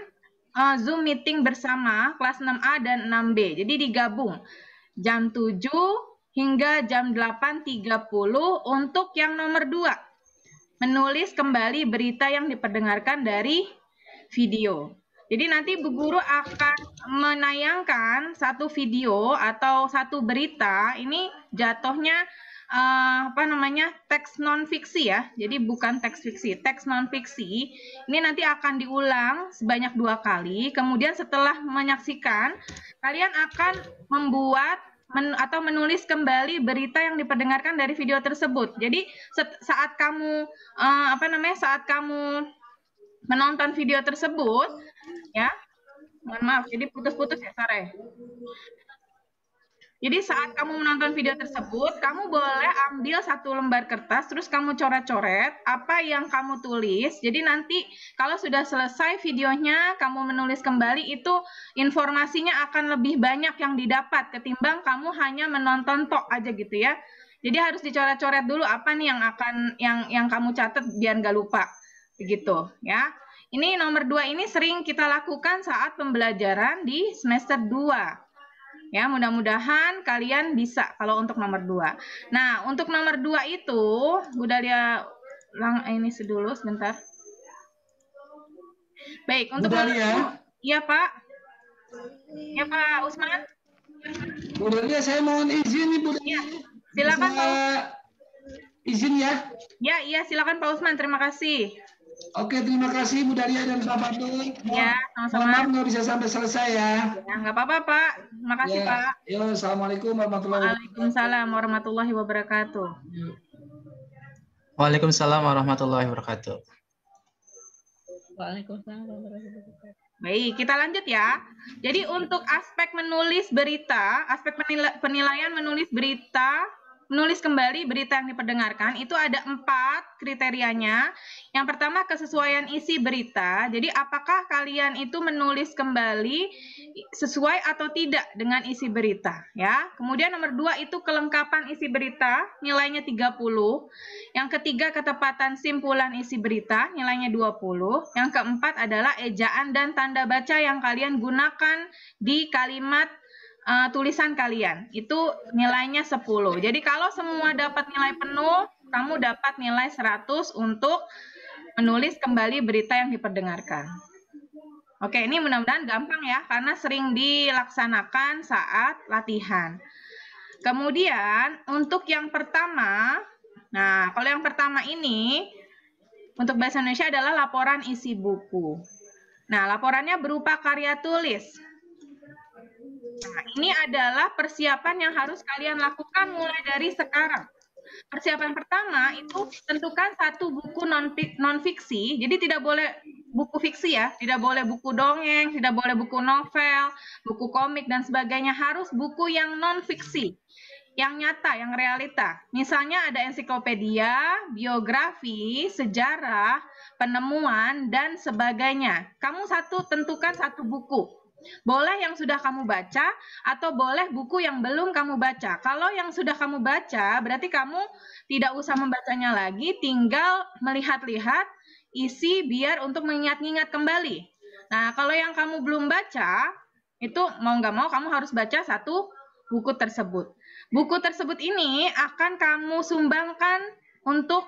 Zoom meeting bersama kelas 6A dan 6B. Jadi digabung jam 7 hingga jam 8.30 untuk yang nomor 2. Menulis kembali berita yang diperdengarkan dari video. Jadi nanti Bu Guru akan menayangkan satu video atau satu berita, ini jatuhnya teks non fiksi ya. Jadi bukan teks fiksi, teks non fiksi. Ini nanti akan diulang sebanyak 2 kali. Kemudian setelah menyaksikan, kalian akan membuat atau menulis kembali berita yang diperdengarkan dari video tersebut. Jadi saat kamu saat kamu menonton video tersebut, ya, mohon maaf, jadi putus-putus ya, Sare. Jadi saat kamu menonton video tersebut, kamu boleh ambil 1 lembar kertas, terus kamu coret-coret apa yang kamu tulis. Jadi nanti kalau sudah selesai videonya, kamu menulis kembali, itu informasinya akan lebih banyak yang didapat ketimbang kamu hanya menonton tok aja gitu ya. Jadi harus dicoret-coret dulu apa nih yang kamu catat biar nggak lupa. Begitu ya. Ini nomor 2 ini sering kita lakukan saat pembelajaran di semester 2. Ya, mudah-mudahan kalian bisa kalau untuk nomor 2. Nah, untuk nomor 2 itu udah lihat ini dulu sebentar. Baik, untuk nomor 2. Iya, Pak. Ya, Pak Usman. Bu Dahlia, saya mohon izin nih, Bu Dahlia. Ya, silakan Pak. Izin ya. Ya, iya, silakan Pak Usman. Terima kasih. Oke, terima kasih Bu Dahlia dan Pak Fatul. Ya, sama-sama. Maaf nggak bisa sampai selesai ya. Ya, nggak apa-apa, Pak. Terima kasih, ya. Pak. Yo, assalamualaikum warahmatullahi wabarakatuh. Waalaikumsalam warahmatullahi wabarakatuh. Waalaikumsalam warahmatullahi wabarakatuh. Waalaikumsalam warahmatullahi wabarakatuh. Baik, kita lanjut ya. Jadi untuk aspek menulis berita, aspek penilaian menulis berita, menulis kembali berita yang diperdengarkan, itu ada 4 kriterianya. Yang pertama, kesesuaian isi berita. Jadi apakah kalian itu menulis kembali sesuai atau tidak dengan isi berita, ya. Kemudian nomor 2 itu kelengkapan isi berita, nilainya 30. Yang ketiga, ketepatan simpulan isi berita, nilainya 20. Yang keempat adalah ejaan dan tanda baca yang kalian gunakan di kalimat tulisan kalian, itu nilainya 10. Jadi kalau semua dapat nilai penuh, kamu dapat nilai 100 untuk menulis kembali berita yang diperdengarkan. Oke, ini mudah-mudahan gampang ya, karena sering dilaksanakan saat latihan. Kemudian untuk yang pertama, nah kalau yang pertama ini untuk bahasa Indonesia adalah laporan isi buku. Nah, laporannya berupa karya tulis. Nah, ini adalah persiapan yang harus kalian lakukan mulai dari sekarang. Persiapan pertama itu tentukan 1 buku non-fiksi, jadi tidak boleh buku fiksi ya, tidak boleh buku dongeng, tidak boleh buku novel, buku komik, dan sebagainya, harus buku yang non-fiksi, yang nyata, yang realita. Misalnya ada ensiklopedia, biografi, sejarah, penemuan, dan sebagainya. Kamu tentukan 1 buku. Boleh yang sudah kamu baca atau boleh buku yang belum kamu baca. Kalau yang sudah kamu baca, berarti kamu tidak usah membacanya lagi, tinggal melihat-lihat isi biar untuk mengingat-ingat kembali. Nah, kalau yang kamu belum baca, itu mau nggak mau kamu harus baca 1 buku tersebut. Buku tersebut ini akan kamu sumbangkan untuk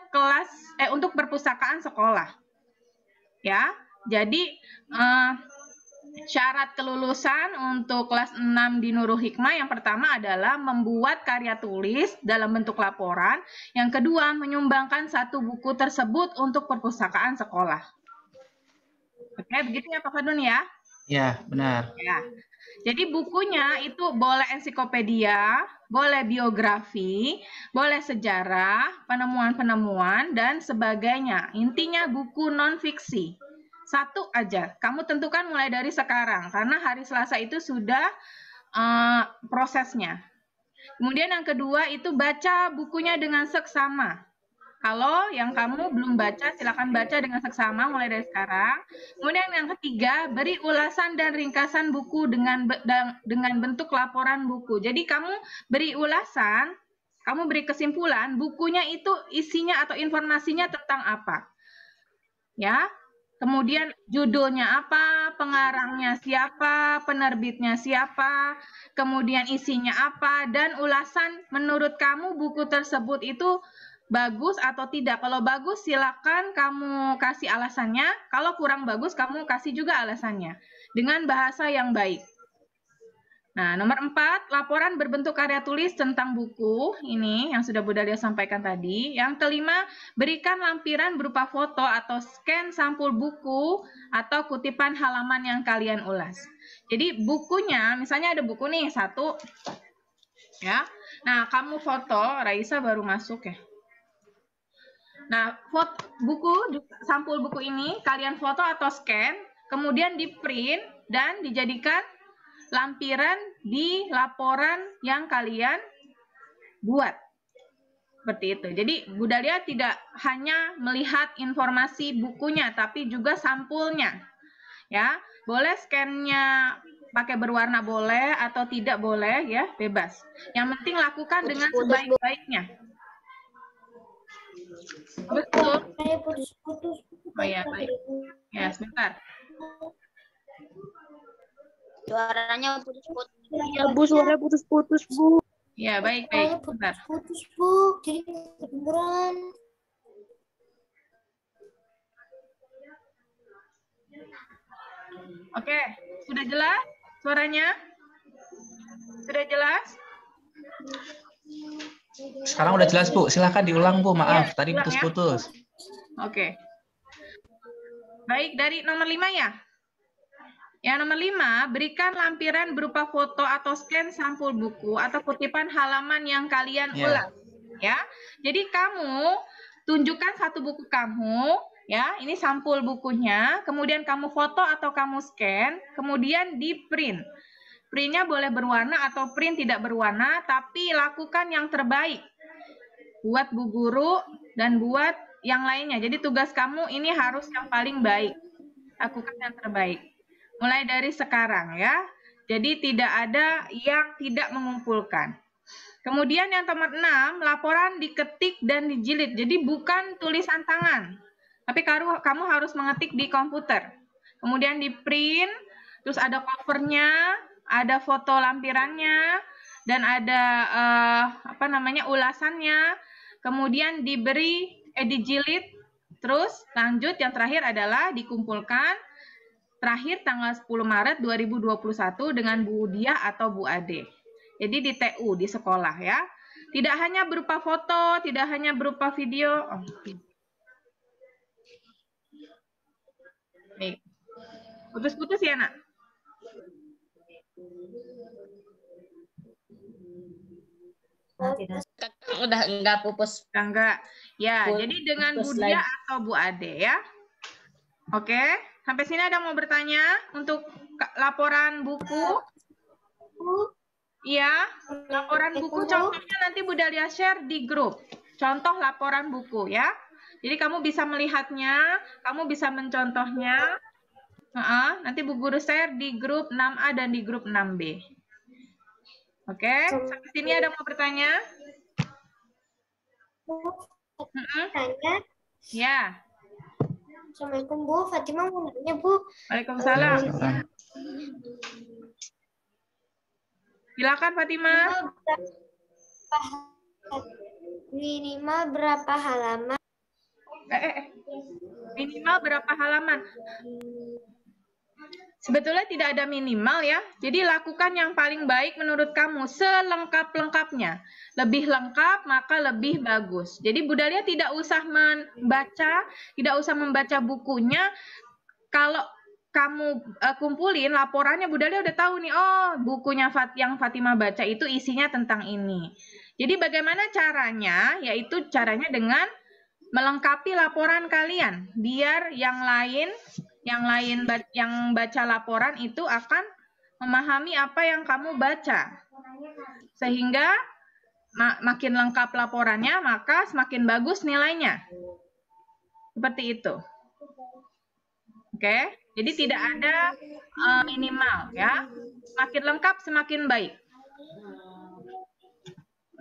untuk perpustakaan sekolah. Ya, jadi syarat kelulusan untuk kelas 6 di Nurul Hikmah yang pertama adalah membuat karya tulis dalam bentuk laporan. Yang kedua, menyumbangkan 1 buku tersebut untuk perpustakaan sekolah. Oke, begitu ya Pak Fadun ya? Ya, benar. Ya. Jadi bukunya itu boleh ensiklopedia, boleh biografi, boleh sejarah, penemuan-penemuan, dan sebagainya. Intinya buku non-fiksi. 1 aja, kamu tentukan mulai dari sekarang, karena hari Selasa itu sudah prosesnya. Kemudian yang kedua itu baca bukunya dengan seksama. Kalau yang kamu belum baca, silakan baca dengan seksama mulai dari sekarang. Kemudian yang ketiga, beri ulasan dan ringkasan buku dengan bentuk laporan buku. Jadi kamu beri ulasan, kamu beri kesimpulan, bukunya itu isinya atau informasinya tentang apa. Ya. Kemudian judulnya apa, pengarangnya siapa, penerbitnya siapa, kemudian isinya apa, dan ulasan menurut kamu buku tersebut itu bagus atau tidak. Kalau bagus silakan kamu kasih alasannya, kalau kurang bagus kamu kasih juga alasannya dengan bahasa yang baik. Nah, nomor 4, laporan berbentuk karya tulis tentang buku, ini yang sudah Bu Dahlia sampaikan tadi. Yang kelima, berikan lampiran berupa foto atau scan sampul buku atau kutipan halaman yang kalian ulas. Jadi bukunya, misalnya ada buku nih, 1, ya. Nah, kamu foto, Raisa baru masuk ya. Nah, sampul buku ini kalian foto atau scan, kemudian di print dan dijadikan lampiran di laporan yang kalian buat. Seperti itu. Jadi Bu Dahlia tidak hanya melihat informasi bukunya, tapi juga sampulnya. Ya, boleh scan-nya pakai berwarna boleh atau tidak boleh ya, bebas. Yang penting lakukan dengan sebaik-baiknya. Betul. Oh ya, baik. Ya, sebentar. Suaranya putus-putus. Ya, Bu, suara putus-putus, Bu. Ya, baik. Sebentar. Putus, Bu. Jadi kedengeran. Oke, sudah jelas suaranya? Sudah jelas? Sekarang udah jelas, Bu. Silahkan diulang, Bu. Maaf, ya, tadi putus-putus. Ya. Oke. Baik, dari nomor 5 ya? Yang nomor 5, berikan lampiran berupa foto atau scan sampul buku atau kutipan halaman yang kalian ulas. Ya. Jadi kamu tunjukkan satu buku kamu, ya, ini sampul bukunya, kemudian kamu foto atau kamu scan, kemudian di print. Printnya boleh berwarna atau print tidak berwarna, tapi lakukan yang terbaik buat Bu Guru dan buat yang lainnya. Jadi tugas kamu ini harus yang paling baik. Lakukan yang terbaik. Mulai dari sekarang ya. Jadi tidak ada yang tidak mengumpulkan. Kemudian yang nomor 6, laporan diketik dan dijilid. Jadi bukan tulisan tangan. Tapi kamu harus mengetik di komputer. Kemudian di print, terus ada covernya, ada foto lampirannya, dan ada ulasannya. Kemudian dijilid, terus lanjut yang terakhir adalah dikumpulkan. Terakhir tanggal 10 Maret 2021 dengan Bu Dia atau Bu Ade. Jadi di TU, di sekolah ya. Tidak hanya berupa foto, tidak hanya berupa video. Nih. Putus-putus ya, Nak? Udah enggak pupus. Enggak. Ya, jadi dengan Bu Dia atau Bu Ade ya. Oke. Sampai sini ada mau bertanya untuk laporan buku? Iya, laporan buku contohnya nanti Bu Dahlia share di grup. Contoh laporan buku ya. Jadi kamu bisa melihatnya, kamu bisa mencontohnya. Nanti Bu Guru share di grup 6A dan di grup 6B. Oke, sampai sini ada mau bertanya? Tanya? Ya. Assalamualaikum Bu, Fatimah mau nanya Bu. Waalaikumsalam. Silakan Fatimah. Minimal berapa halaman? Minimal berapa halaman? Sebetulnya tidak ada minimal ya. Jadi lakukan yang paling baik menurut kamu, selengkap-lengkapnya. Lebih lengkap maka lebih bagus. Jadi Bu Dahlia tidak usah membaca bukunya. Kalau kamu kumpulin laporannya, Bu Dahlia udah tahu nih, oh bukunya yang Fatimah baca itu isinya tentang ini. Jadi bagaimana caranya? Yaitu caranya dengan melengkapi laporan kalian. Biar yang baca laporan itu akan memahami apa yang kamu baca. Sehingga makin lengkap laporannya, maka semakin bagus nilainya. Seperti itu. Oke, jadi tidak ada minimal ya. Semakin lengkap semakin baik.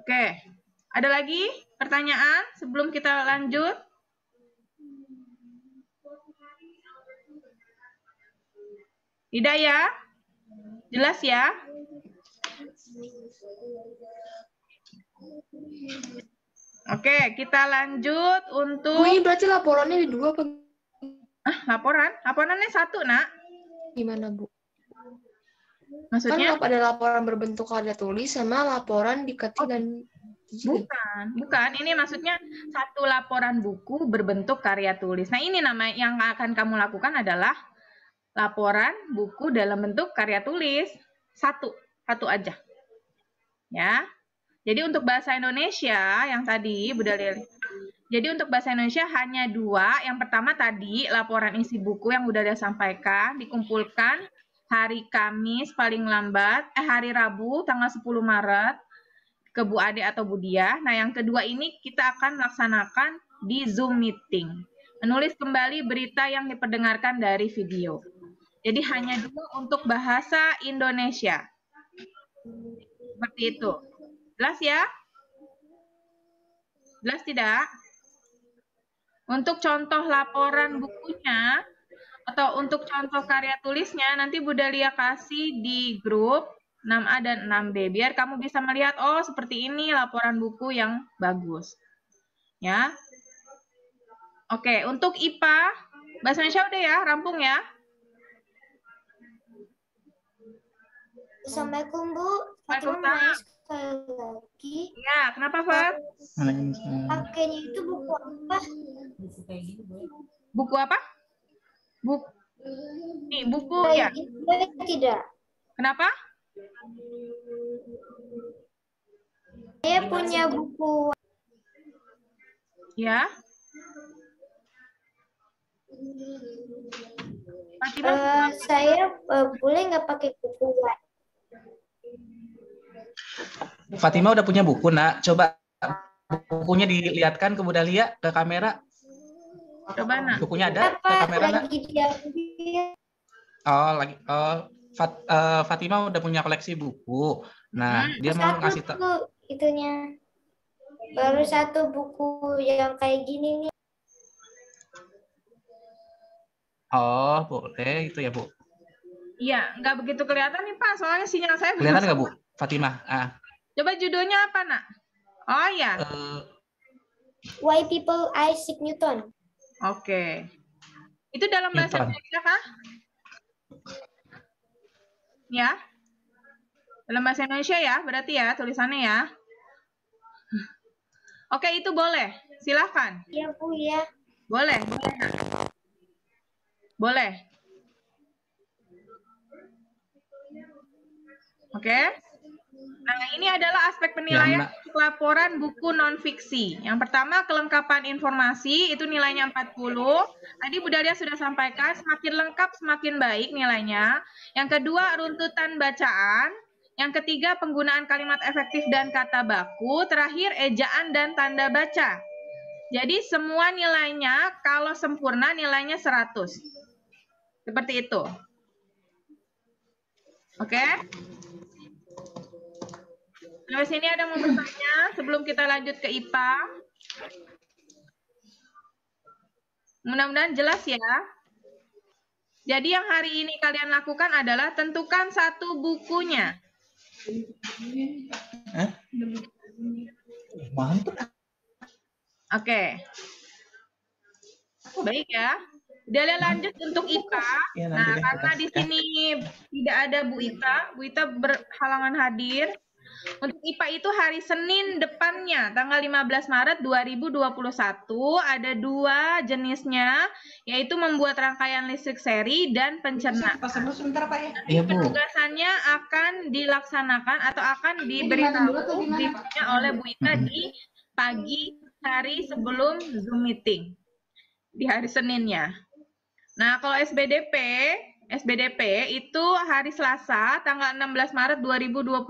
Oke, ada lagi pertanyaan sebelum kita lanjut? Tidak ya? Jelas ya? Oke, kita lanjut untuk... Bu, ini berarti laporannya di 2 apa? Laporan? Laporannya 1, Nak. Gimana, Bu? Maksudnya? Kan ada laporan berbentuk karya tulis sama laporan diketik dan... Bukan. Ini maksudnya 1 laporan buku berbentuk karya tulis. Nah, ini nama yang akan kamu lakukan adalah laporan buku dalam bentuk karya tulis. 1 aja. Ya. Jadi untuk bahasa Indonesia yang tadi, Bu Dalil. Jadi untuk bahasa Indonesia hanya 2. Yang pertama tadi laporan isi buku yang udah disampaikan, dikumpulkan hari Kamis paling lambat, hari Rabu tanggal 10 Maret ke Bu Ade atau Bu Dia. Nah yang kedua ini kita akan laksanakan di Zoom meeting. Menulis kembali berita yang diperdengarkan dari video. Jadi hanya 2 untuk bahasa Indonesia. Seperti itu. Jelas ya? Jelas tidak? Untuk contoh laporan bukunya atau untuk contoh karya tulisnya nanti Bu Dalia kasih di grup 6A dan 6B biar kamu bisa melihat oh seperti ini laporan buku yang bagus. Ya. Oke, untuk IPA bahasa Indonesia udah ya, rampung ya? Assalamualaikum Bu. Waalaikumsalam. Sekali lagi. Ya, kenapa Fat? Pakainya itu buku apa? Buku apa? Buku. Nih, buku ya. Tidak. Kenapa? Saya punya buku. Ya. Saya boleh nggak pakai buku? Fatima udah punya buku, Nak. Coba bukunya dilihatkan ke Bu Dalia, ke kamera. Coba, Nak. Bukunya ada ke kamera, Nak. Lagi. Fatima udah punya koleksi buku. Nah, dia mau ngasih tahu. Itunya. Baru 1 buku yang kayak gini nih. Oh, boleh itu ya, Bu. Iya, nggak begitu kelihatan nih, Pak. Soalnya sinyal saya kelihatan nggak, Bu? Fatima. Coba judulnya apa, Nak? Oh, ya. Why People Isaac Newton. Oke. Itu dalam bahasa Indonesia kah? Ya. Dalam bahasa Indonesia ya, berarti ya tulisannya ya. Oke, itu boleh. Silahkan. Iya, Bu, ya. Boleh. Boleh. Oke. Nah, ini adalah aspek penilaian laporan buku non-fiksi. Yang pertama, kelengkapan informasi, itu nilainya 40. Tadi Bu Dalia sudah sampaikan, semakin lengkap semakin baik nilainya. Yang kedua, runtutan bacaan. Yang ketiga, penggunaan kalimat efektif dan kata baku. Terakhir, ejaan dan tanda baca. Jadi, semua nilainya, kalau sempurna, nilainya 100. Seperti itu. Oke? Sampai sini ada mau bertanya sebelum kita lanjut ke IPA? Mudah-mudahan jelas ya. Jadi yang hari ini kalian lakukan adalah tentukan 1 bukunya. Oke. Baik ya. Udah lanjut untuk IPA. Nah, karena di sini tidak ada Bu Ita berhalangan hadir. Untuk IPA itu hari Senin depannya, tanggal 15 Maret 2021, ada 2 jenisnya, yaitu membuat rangkaian listrik seri dan pencernaan. Penugasannya akan dilaksanakan atau akan diberitahu oleh Bu Ita di pagi hari sebelum Zoom meeting, di hari Seninnya. Nah, kalau SBDP itu hari Selasa, tanggal 16 Maret 2021,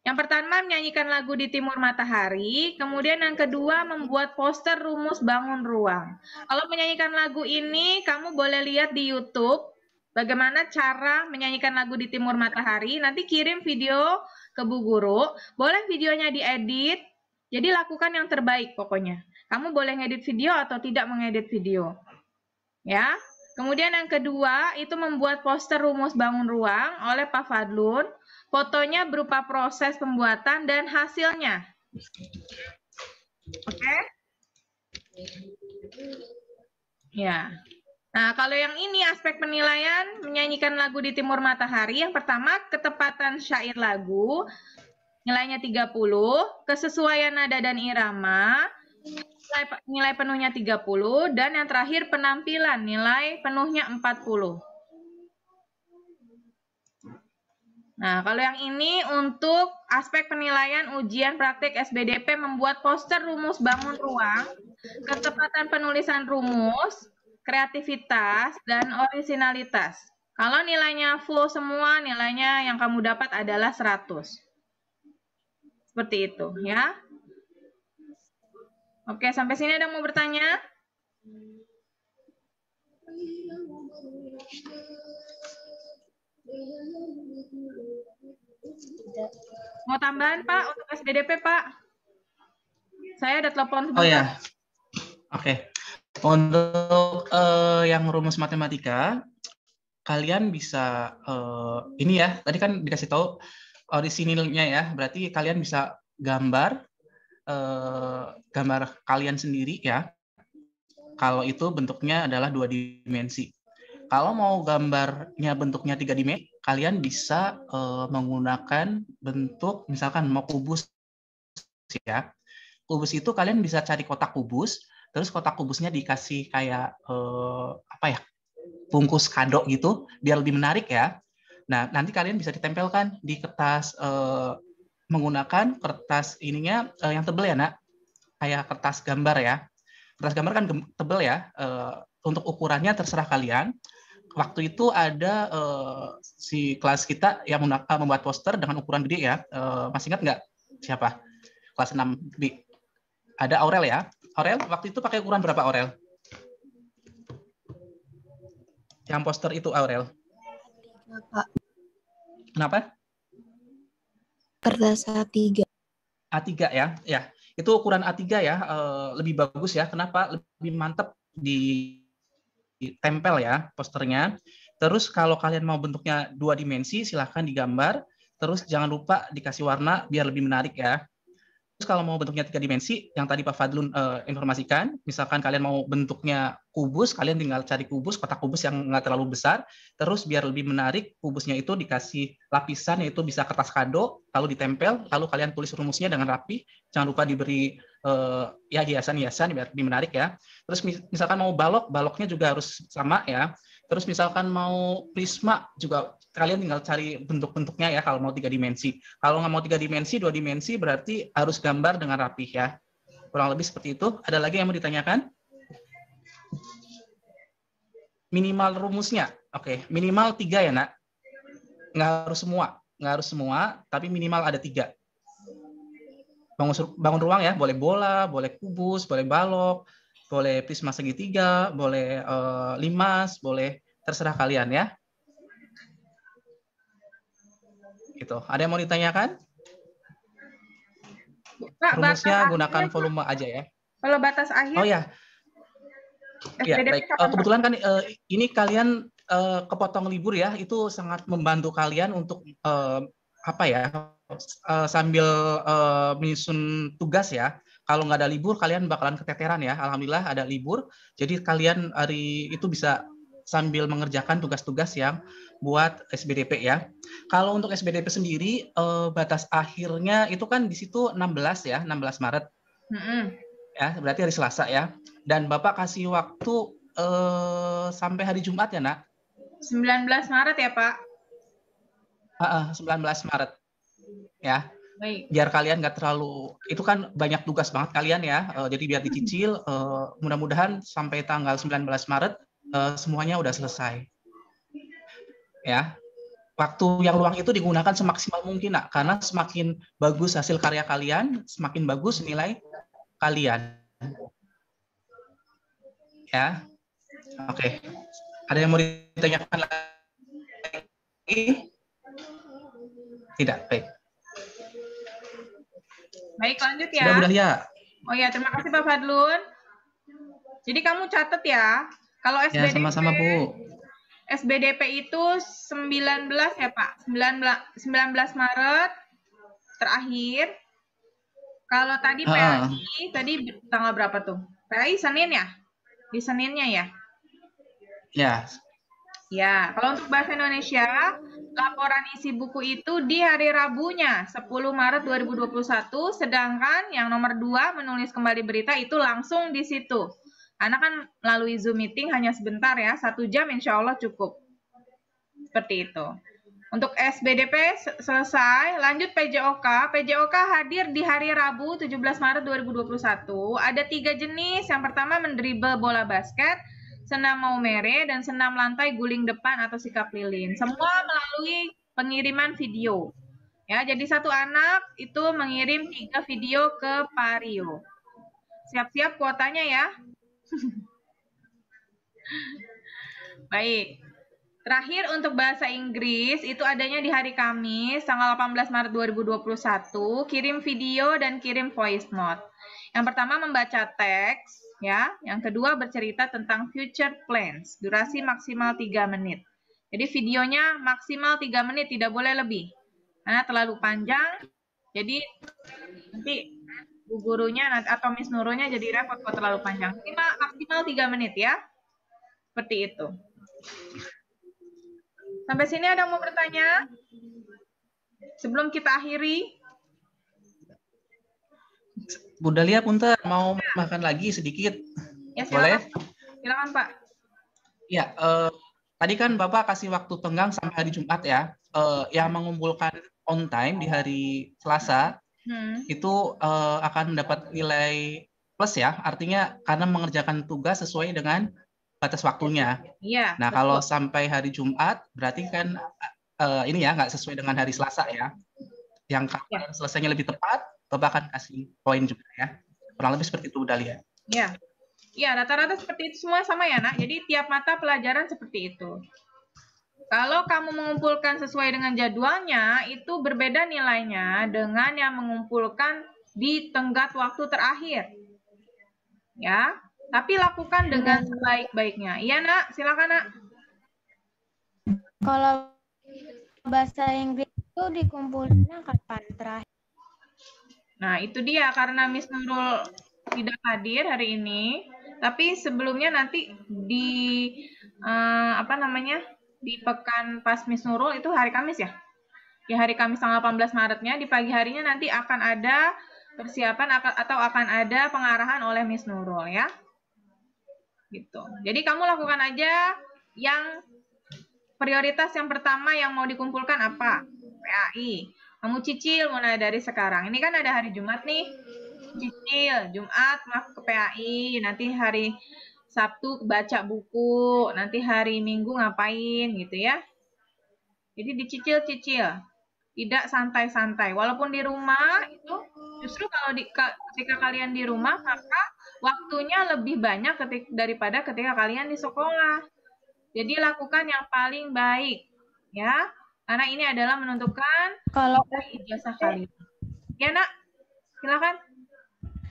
Yang pertama menyanyikan lagu Di Timur Matahari, kemudian yang kedua membuat poster rumus bangun ruang. Kalau menyanyikan lagu ini kamu boleh lihat di YouTube bagaimana cara menyanyikan lagu Di Timur Matahari. Nanti kirim video ke Bu Guru, boleh videonya diedit. Jadi lakukan yang terbaik pokoknya. Kamu boleh ngedit video atau tidak mengedit video. Ya. Kemudian yang kedua itu membuat poster rumus bangun ruang oleh Pak Fadlun. Fotonya berupa proses pembuatan dan hasilnya. Oke? Ya. Nah, kalau yang ini aspek penilaian menyanyikan lagu Di Timur Matahari, yang pertama ketepatan syair lagu, nilainya 30, kesesuaian nada dan irama, nilai penuhnya 30, dan yang terakhir penampilan, nilai penuhnya 40. Nah, kalau yang ini untuk aspek penilaian ujian praktik SBDP membuat poster rumus bangun ruang, ketepatan penulisan rumus, kreativitas, dan orisinalitas. Kalau nilainya full semua, nilainya yang kamu dapat adalah 100. Seperti itu, ya. Oke, sampai sini ada yang mau bertanya? Mau tambahan, Pak, untuk SBDP, Pak? Saya ada telepon sebentar. Oh ya, oke. Untuk yang rumus matematika, kalian bisa ini ya. Tadi kan dikasih tahu orisinilnya ya. Berarti kalian bisa gambar kalian sendiri ya. Kalau itu bentuknya adalah 2 dimensi. Kalau mau gambarnya bentuknya 3 dimensi, kalian bisa menggunakan bentuk misalkan mau kubus ya. Kubus itu kalian bisa cari kotak kubus, terus kotak kubusnya dikasih kayak apa ya? Bungkus kado gitu biar lebih menarik ya. Nah, nanti kalian bisa ditempelkan di kertas menggunakan kertas ininya yang tebal ya, Nak. Kayak kertas gambar ya. Kertas gambar kan tebal ya. Untuk ukurannya terserah kalian. Waktu itu ada si kelas kita yang membuat poster dengan ukuran gede ya. Masih ingat nggak siapa? Kelas 6B. Ada Aurel ya. Aurel, waktu itu pakai ukuran berapa Aurel? Yang poster itu Aurel. Pak. Kenapa? Kertas A3. A3 ya. Ya, itu ukuran A3 ya. Lebih bagus ya. Kenapa? Lebih mantap ditempel ya posternya. Terus kalau kalian mau bentuknya 2 dimensi, silahkan digambar. Terus jangan lupa dikasih warna biar lebih menarik ya. Terus kalau mau bentuknya 3 dimensi, yang tadi Pak Fadlun informasikan, misalkan kalian mau bentuknya kubus, kalian tinggal cari kubus, kotak kubus yang nggak terlalu besar, terus biar lebih menarik, kubusnya itu dikasih lapisan, yaitu bisa kertas kado, lalu ditempel, lalu kalian tulis rumusnya dengan rapi, jangan lupa diberi ya hiasan-hiasan biar lebih menarik ya. Terus misalkan mau balok, baloknya juga harus sama ya. Terus misalkan mau prisma juga kalian tinggal cari bentuk-bentuknya ya kalau mau 3 dimensi. Kalau nggak mau 3 dimensi, 2 dimensi berarti harus gambar dengan rapih ya. Kurang lebih seperti itu. Ada lagi yang mau ditanyakan? Minimal rumusnya. Oke, minimal 3 ya, Nak. Nggak harus semua. Nggak harus semua, tapi minimal ada 3. Bangun ruang ya, boleh bola, boleh kubus, boleh balok, boleh prisma segitiga, boleh limas, boleh terserah kalian ya. Gitu. Ada yang mau ditanyakan? Pak, rumusnya gunakan volume aja ya. Kalau batas akhir? Oh ya. Ya, baik. Kebetulan kan ini kalian kepotong libur ya, itu sangat membantu kalian untuk apa ya? Sambil menyusun tugas ya. Kalau nggak ada libur, kalian bakalan keteteran ya. Alhamdulillah ada libur. Jadi kalian hari itu bisa sambil mengerjakan tugas-tugas yang buat SBDP ya. Kalau untuk SBDP sendiri, batas akhirnya itu kan di situ 16 ya, 16 Maret. Ya, berarti hari Selasa ya. Dan Bapak kasih waktu sampai hari Jumat ya, Nak? 19 Maret ya, Pak? 19 Maret. Ya. Baik. Biar kalian nggak terlalu, itu kan banyak tugas banget kalian ya, jadi biar dicicil, mudah-mudahan sampai tanggal 19 Maret semuanya udah selesai. Ya. waktu yang luang itu digunakan semaksimal mungkin, Nak, karena semakin bagus hasil karya kalian, semakin bagus nilai kalian. Ya. Oke. Ada yang mau ditanyakan lagi? Tidak, baik. Baik, lanjut ya. Sudah, Bu Dahlia. Oh ya, terima kasih Pak Fadlun. Jadi kamu catat ya, kalau SBDP, ya, sama-sama, Bu. SBDP itu 19 ya Pak, 19 Maret terakhir. Kalau tadi PAI, tadi tanggal berapa tuh? PAI Senin ya? Di Seninnya ya? Ya. Ya, kalau untuk Bahasa Indonesia, laporan isi buku itu di hari Rabunya, 10 Maret 2021, sedangkan yang nomor 2, menulis kembali berita, itu langsung di situ. Karena kan melalui Zoom meeting hanya sebentar ya, 1 jam insya Allah cukup. Seperti itu. Untuk SBDP selesai, lanjut PJOK. PJOK hadir di hari Rabu 17 Maret 2021. Ada 3 jenis. Yang pertama mendribel bola basket, senam maumere, dan senam lantai guling depan atau sikap lilin. Semua melalui pengiriman video. Ya, jadi satu anak itu mengirim 3 video ke Pak Rio. Siap-siap kuotanya ya. Baik. Terakhir untuk bahasa Inggris itu adanya di hari Kamis tanggal 18 Maret 2021, kirim video dan kirim voice note. Yang pertama membaca teks ya, yang kedua bercerita tentang future plans, durasi maksimal 3 menit. Jadi videonya maksimal 3 menit, tidak boleh lebih. Karena terlalu panjang. Jadi nanti Bu gurunya atau Miss Nuronya jadi repot kalau terlalu panjang. Maksimal 3 menit ya. Seperti itu. Sampai sini ada yang mau bertanya? Sebelum kita akhiri. Bu Dahlia, punten mau makan lagi sedikit. Ya, silakan. Boleh? Silakan, Pak. Ya, tadi kan Bapak kasih waktu tenggang sampai hari Jumat ya. Yang mengumpulkan on time di hari Selasa, itu akan mendapat nilai plus ya. Artinya karena mengerjakan tugas sesuai dengan batas waktunya. Iya. Nah, kalau sampai hari Jumat, berarti kan ini ya nggak sesuai dengan hari Selasa ya. Yang kapan selesainya lebih tepat, Bapak akan kasih poin juga ya. Kurang lebih seperti itu, Dahlia. Iya. Iya, rata-rata seperti itu semua sama ya, Nak. Jadi tiap mata pelajaran seperti itu. Kalau kamu mengumpulkan sesuai dengan jadwalnya, itu berbeda nilainya dengan yang mengumpulkan di tenggat waktu terakhir. Ya, tapi lakukan dengan sebaik-baiknya. Iya, Nak. Silakan, Nak. Kalau bahasa Inggris itu dikumpulinnya kapan terakhir? Nah, itu dia karena Miss Nurul tidak hadir hari ini, tapi sebelumnya nanti di di pekan pas Miss Nurul itu hari Kamis ya. Di hari Kamis tanggal 18 Maretnya di pagi harinya nanti akan ada persiapan atau akan ada pengarahan oleh Miss Nurul ya. Gitu. Jadi kamu lakukan aja yang prioritas yang pertama yang mau dikumpulkan apa? PAI. Kamu cicil mulai dari sekarang. Ini kan ada hari Jumat nih. Cicil, Jumat ke PAI, nanti hari Sabtu baca buku, nanti hari Minggu ngapain gitu ya. Jadi dicicil-cicil. Tidak santai-santai. Walaupun di rumah itu justru kalau ketika kalian di rumah maka waktunya lebih banyak daripada ketika kalian di sekolah. Jadi lakukan yang paling baik ya. Karena ini adalah menentukan kalau ijazah kalian. Ya, Nak. Silakan.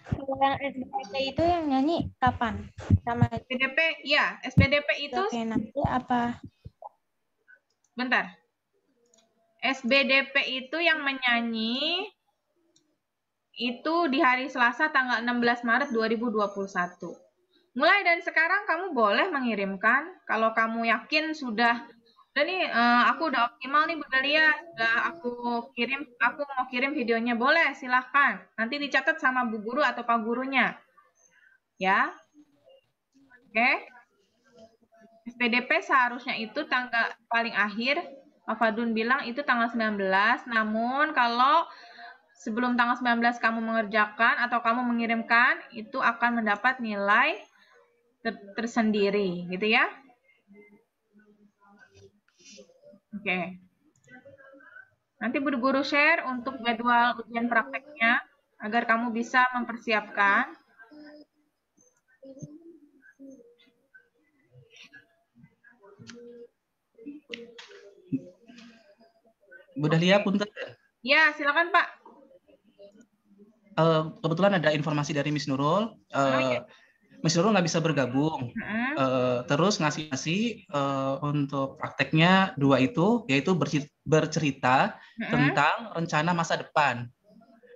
Kalau yang SBDP itu yang nyanyi kapan? Sama SBDP, ya. SBDP itu Oke, nanti apa? Bentar. SBDP itu yang menyanyi itu di hari Selasa tanggal 16 Maret 2021. Mulai dari sekarang kamu boleh mengirimkan kalau kamu yakin sudah nih aku udah optimal nih Bu Dahlia, aku mau kirim videonya, boleh silahkan. Nanti dicatat sama Bu Guru atau Pak Gurunya. Ya. Oke. SPDP seharusnya itu tanggal paling akhir, Pak Fadun bilang itu tanggal 19, namun kalau sebelum tanggal 19 kamu mengerjakan atau kamu mengirimkan, itu akan mendapat nilai tersendiri, gitu ya. Oke. Nanti Bu Guru share untuk jadwal ujian prakteknya agar kamu bisa mempersiapkan. Bu Dahlia, punten. Ya, silakan Pak. Kebetulan ada informasi dari Miss Nurul. Miss Nurul nggak bisa bergabung. Terus ngasih untuk prakteknya 2 itu, yaitu bercerita tentang rencana masa depan.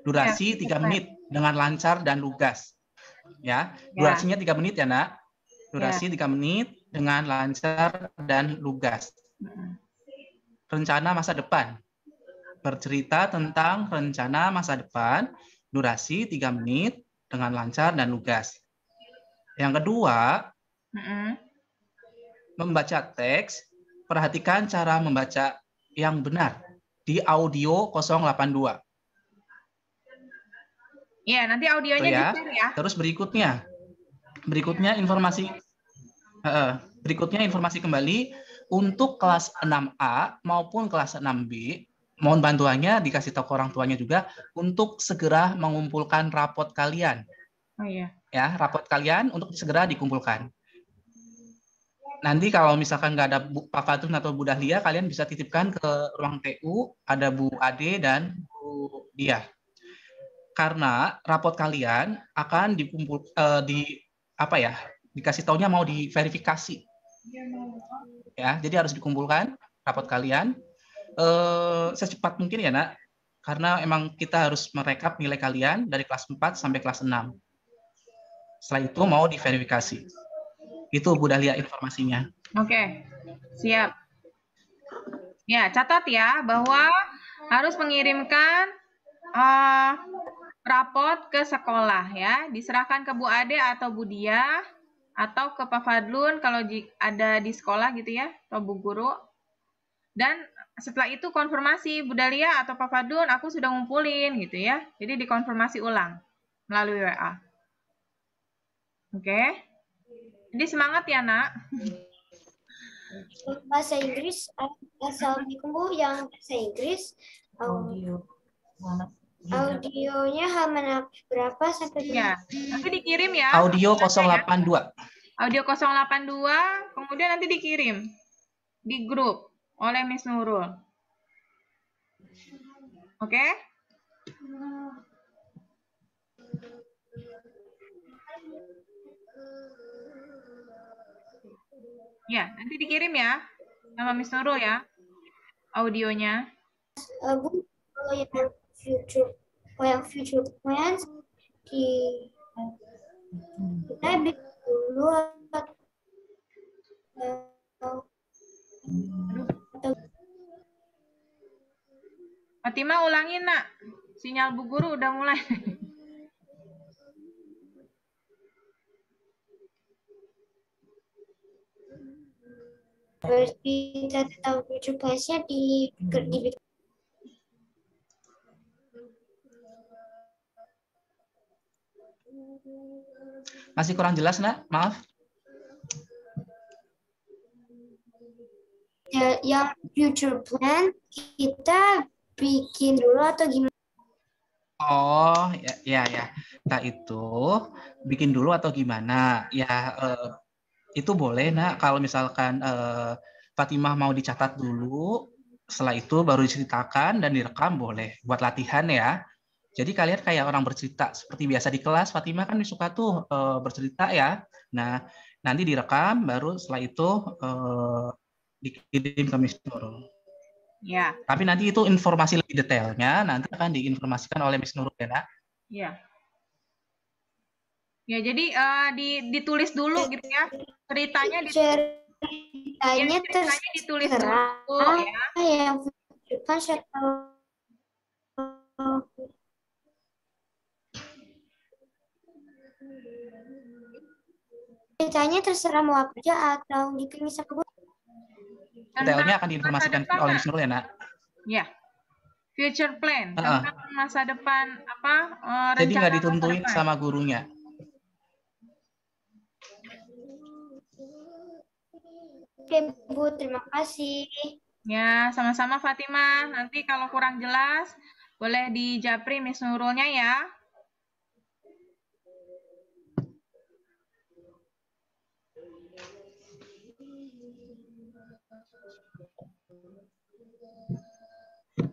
Durasi 3 menit dengan lancar dan lugas. Ya, durasinya 3 menit ya, Nak. Durasi 3 menit dengan lancar dan lugas. Rencana masa depan. Bercerita tentang rencana masa depan, durasi 3 menit dengan lancar dan lugas. Yang kedua, membaca teks, perhatikan cara membaca yang benar di audio 082. Ya, nanti audionya di-share ya. Terus berikutnya informasi kembali untuk kelas 6A maupun kelas 6B. Mohon bantuannya dikasih tahu ke orang tuanya juga untuk segera mengumpulkan rapot kalian. Oh iya. Ya, rapot kalian untuk segera dikumpulkan. Nanti kalau misalkan nggak ada Pak Fadlun atau Bu Dahlia, kalian bisa titipkan ke ruang TU, ada Bu Ade dan Bu Dia. Karena rapot kalian akan dikasih taunya mau diverifikasi. Ya, jadi harus dikumpulkan rapot kalian secepat mungkin ya, Nak. Karena emang kita harus merekap nilai kalian dari kelas 4 sampai kelas 6. Setelah itu mau diverifikasi. Itu Bu Dahlia informasinya. Oke, siap. Ya, catat ya bahwa harus mengirimkan rapot ke sekolah ya. Diserahkan ke Bu Ade atau Bu Dia atau ke Pak Fadlun kalau ada di sekolah gitu ya, atau Bu Guru. Dan setelah itu konfirmasi Bu Dahlia atau Pak Fadlun, aku sudah ngumpulin gitu ya. Jadi dikonfirmasi ulang melalui WA. Oke. Jadi semangat ya, Nak. Bahasa Inggris, Assalamualaikum Bu, yang bahasa Inggris audionya halaman berapa sampai ya. Nanti dikirim ya. Audio 082. Audio 082, kemudian nanti dikirim di grup oleh Miss Nurul. Oke? Ya, nanti dikirim ya sama Miss Nurul ya audionya. Bu, kalau yang future plans kita bikin dulu Fatima ulangin, Nak. Sinyal Bu Guru udah mulai. Berarti tahu future plans-nya di Masih kurang jelas, Nak? Maaf. Ya, yang future plan kita bikin dulu atau gimana? Oh, ya. Nah, itu bikin dulu atau gimana? Ya, itu boleh, Nak. Kalau misalkan Fatimah mau dicatat dulu, setelah itu baru diceritakan dan direkam, boleh. Buat latihan ya. Jadi kalian kayak orang bercerita seperti biasa di kelas. Fatimah kan suka tuh bercerita ya. Nah, nanti direkam, baru setelah itu dikirim ke Miss Nurul. Ya. Tapi nanti itu informasi lebih detailnya nanti akan diinformasikan oleh Miss Nurul ya, Nak. Ya. Ya, jadi ditulis dulu gitu ya. Ceritanya ditulis dulu ya. Yang ceritanya terserah mau apa aja atau dikirim ke Bu. Detailnya akan diinformasikan oleh Miss Nurul ya, Nak. Ya. Future plan tentang masa depan apa? Jadi nggak ditentuin sama gurunya. Oke, Bu, terima kasih. Ya, sama-sama Fatimah. Nanti kalau kurang jelas, boleh di Japri Miss Nurulnya ya.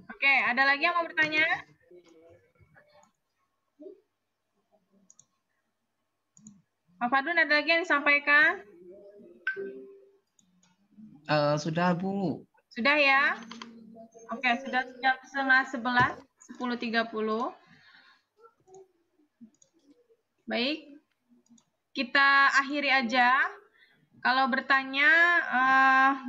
Oke, ada lagi yang mau bertanya? Pak Fadun, ada lagi yang disampaikan? Sudah, Bu. Sudah ya? Oke, sudah jam 10:30, 10:30. Baik, kita akhiri aja. Kalau bertanya,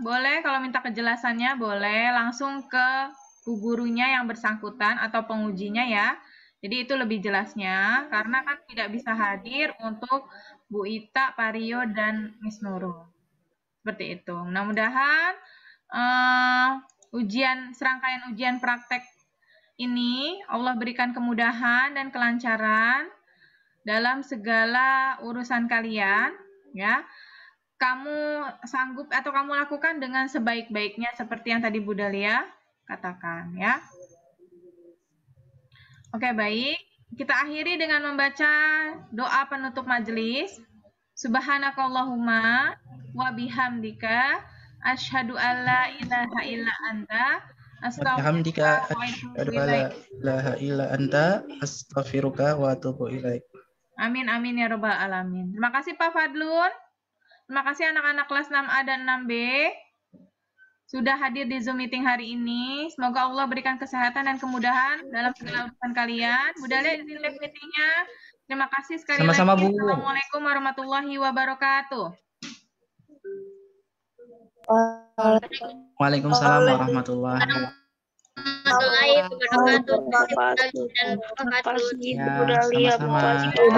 boleh. Kalau minta kejelasannya, boleh. Langsung ke bu gurunya yang bersangkutan atau pengujinya ya. Jadi itu lebih jelasnya, karena kan tidak bisa hadir untuk Bu Ita, Pak Rio, dan Miss Nurul. Seperti itu. Mudah-mudahan serangkaian ujian praktek ini Allah berikan kemudahan dan kelancaran dalam segala urusan kalian, ya. Kamu sanggup atau kamu lakukan dengan sebaik-baiknya seperti yang tadi Bu Dalia katakan, ya. Oke, baik. Kita akhiri dengan membaca doa penutup majelis. Subhanakallahumma wa bihamdika asyhadu alla ilaha illa anta astaghfiruka wa atubu ilaik. Amin amin ya rabbal alamin. Terima kasih Pak Fadlun. Terima kasih anak-anak kelas 6A dan 6B sudah hadir di Zoom meeting hari ini. Semoga Allah berikan kesehatan dan kemudahan dalam segala urusan kalian. Bu Dalia izin live meetingnya. Terima kasih sekali Sama-sama, lagi. Bu. Assalamualaikum warahmatullahi wabarakatuh. Waalaikumsalam warahmatullahi wabarakatuh. Terima kasih, Bu Dalia. Sama-sama.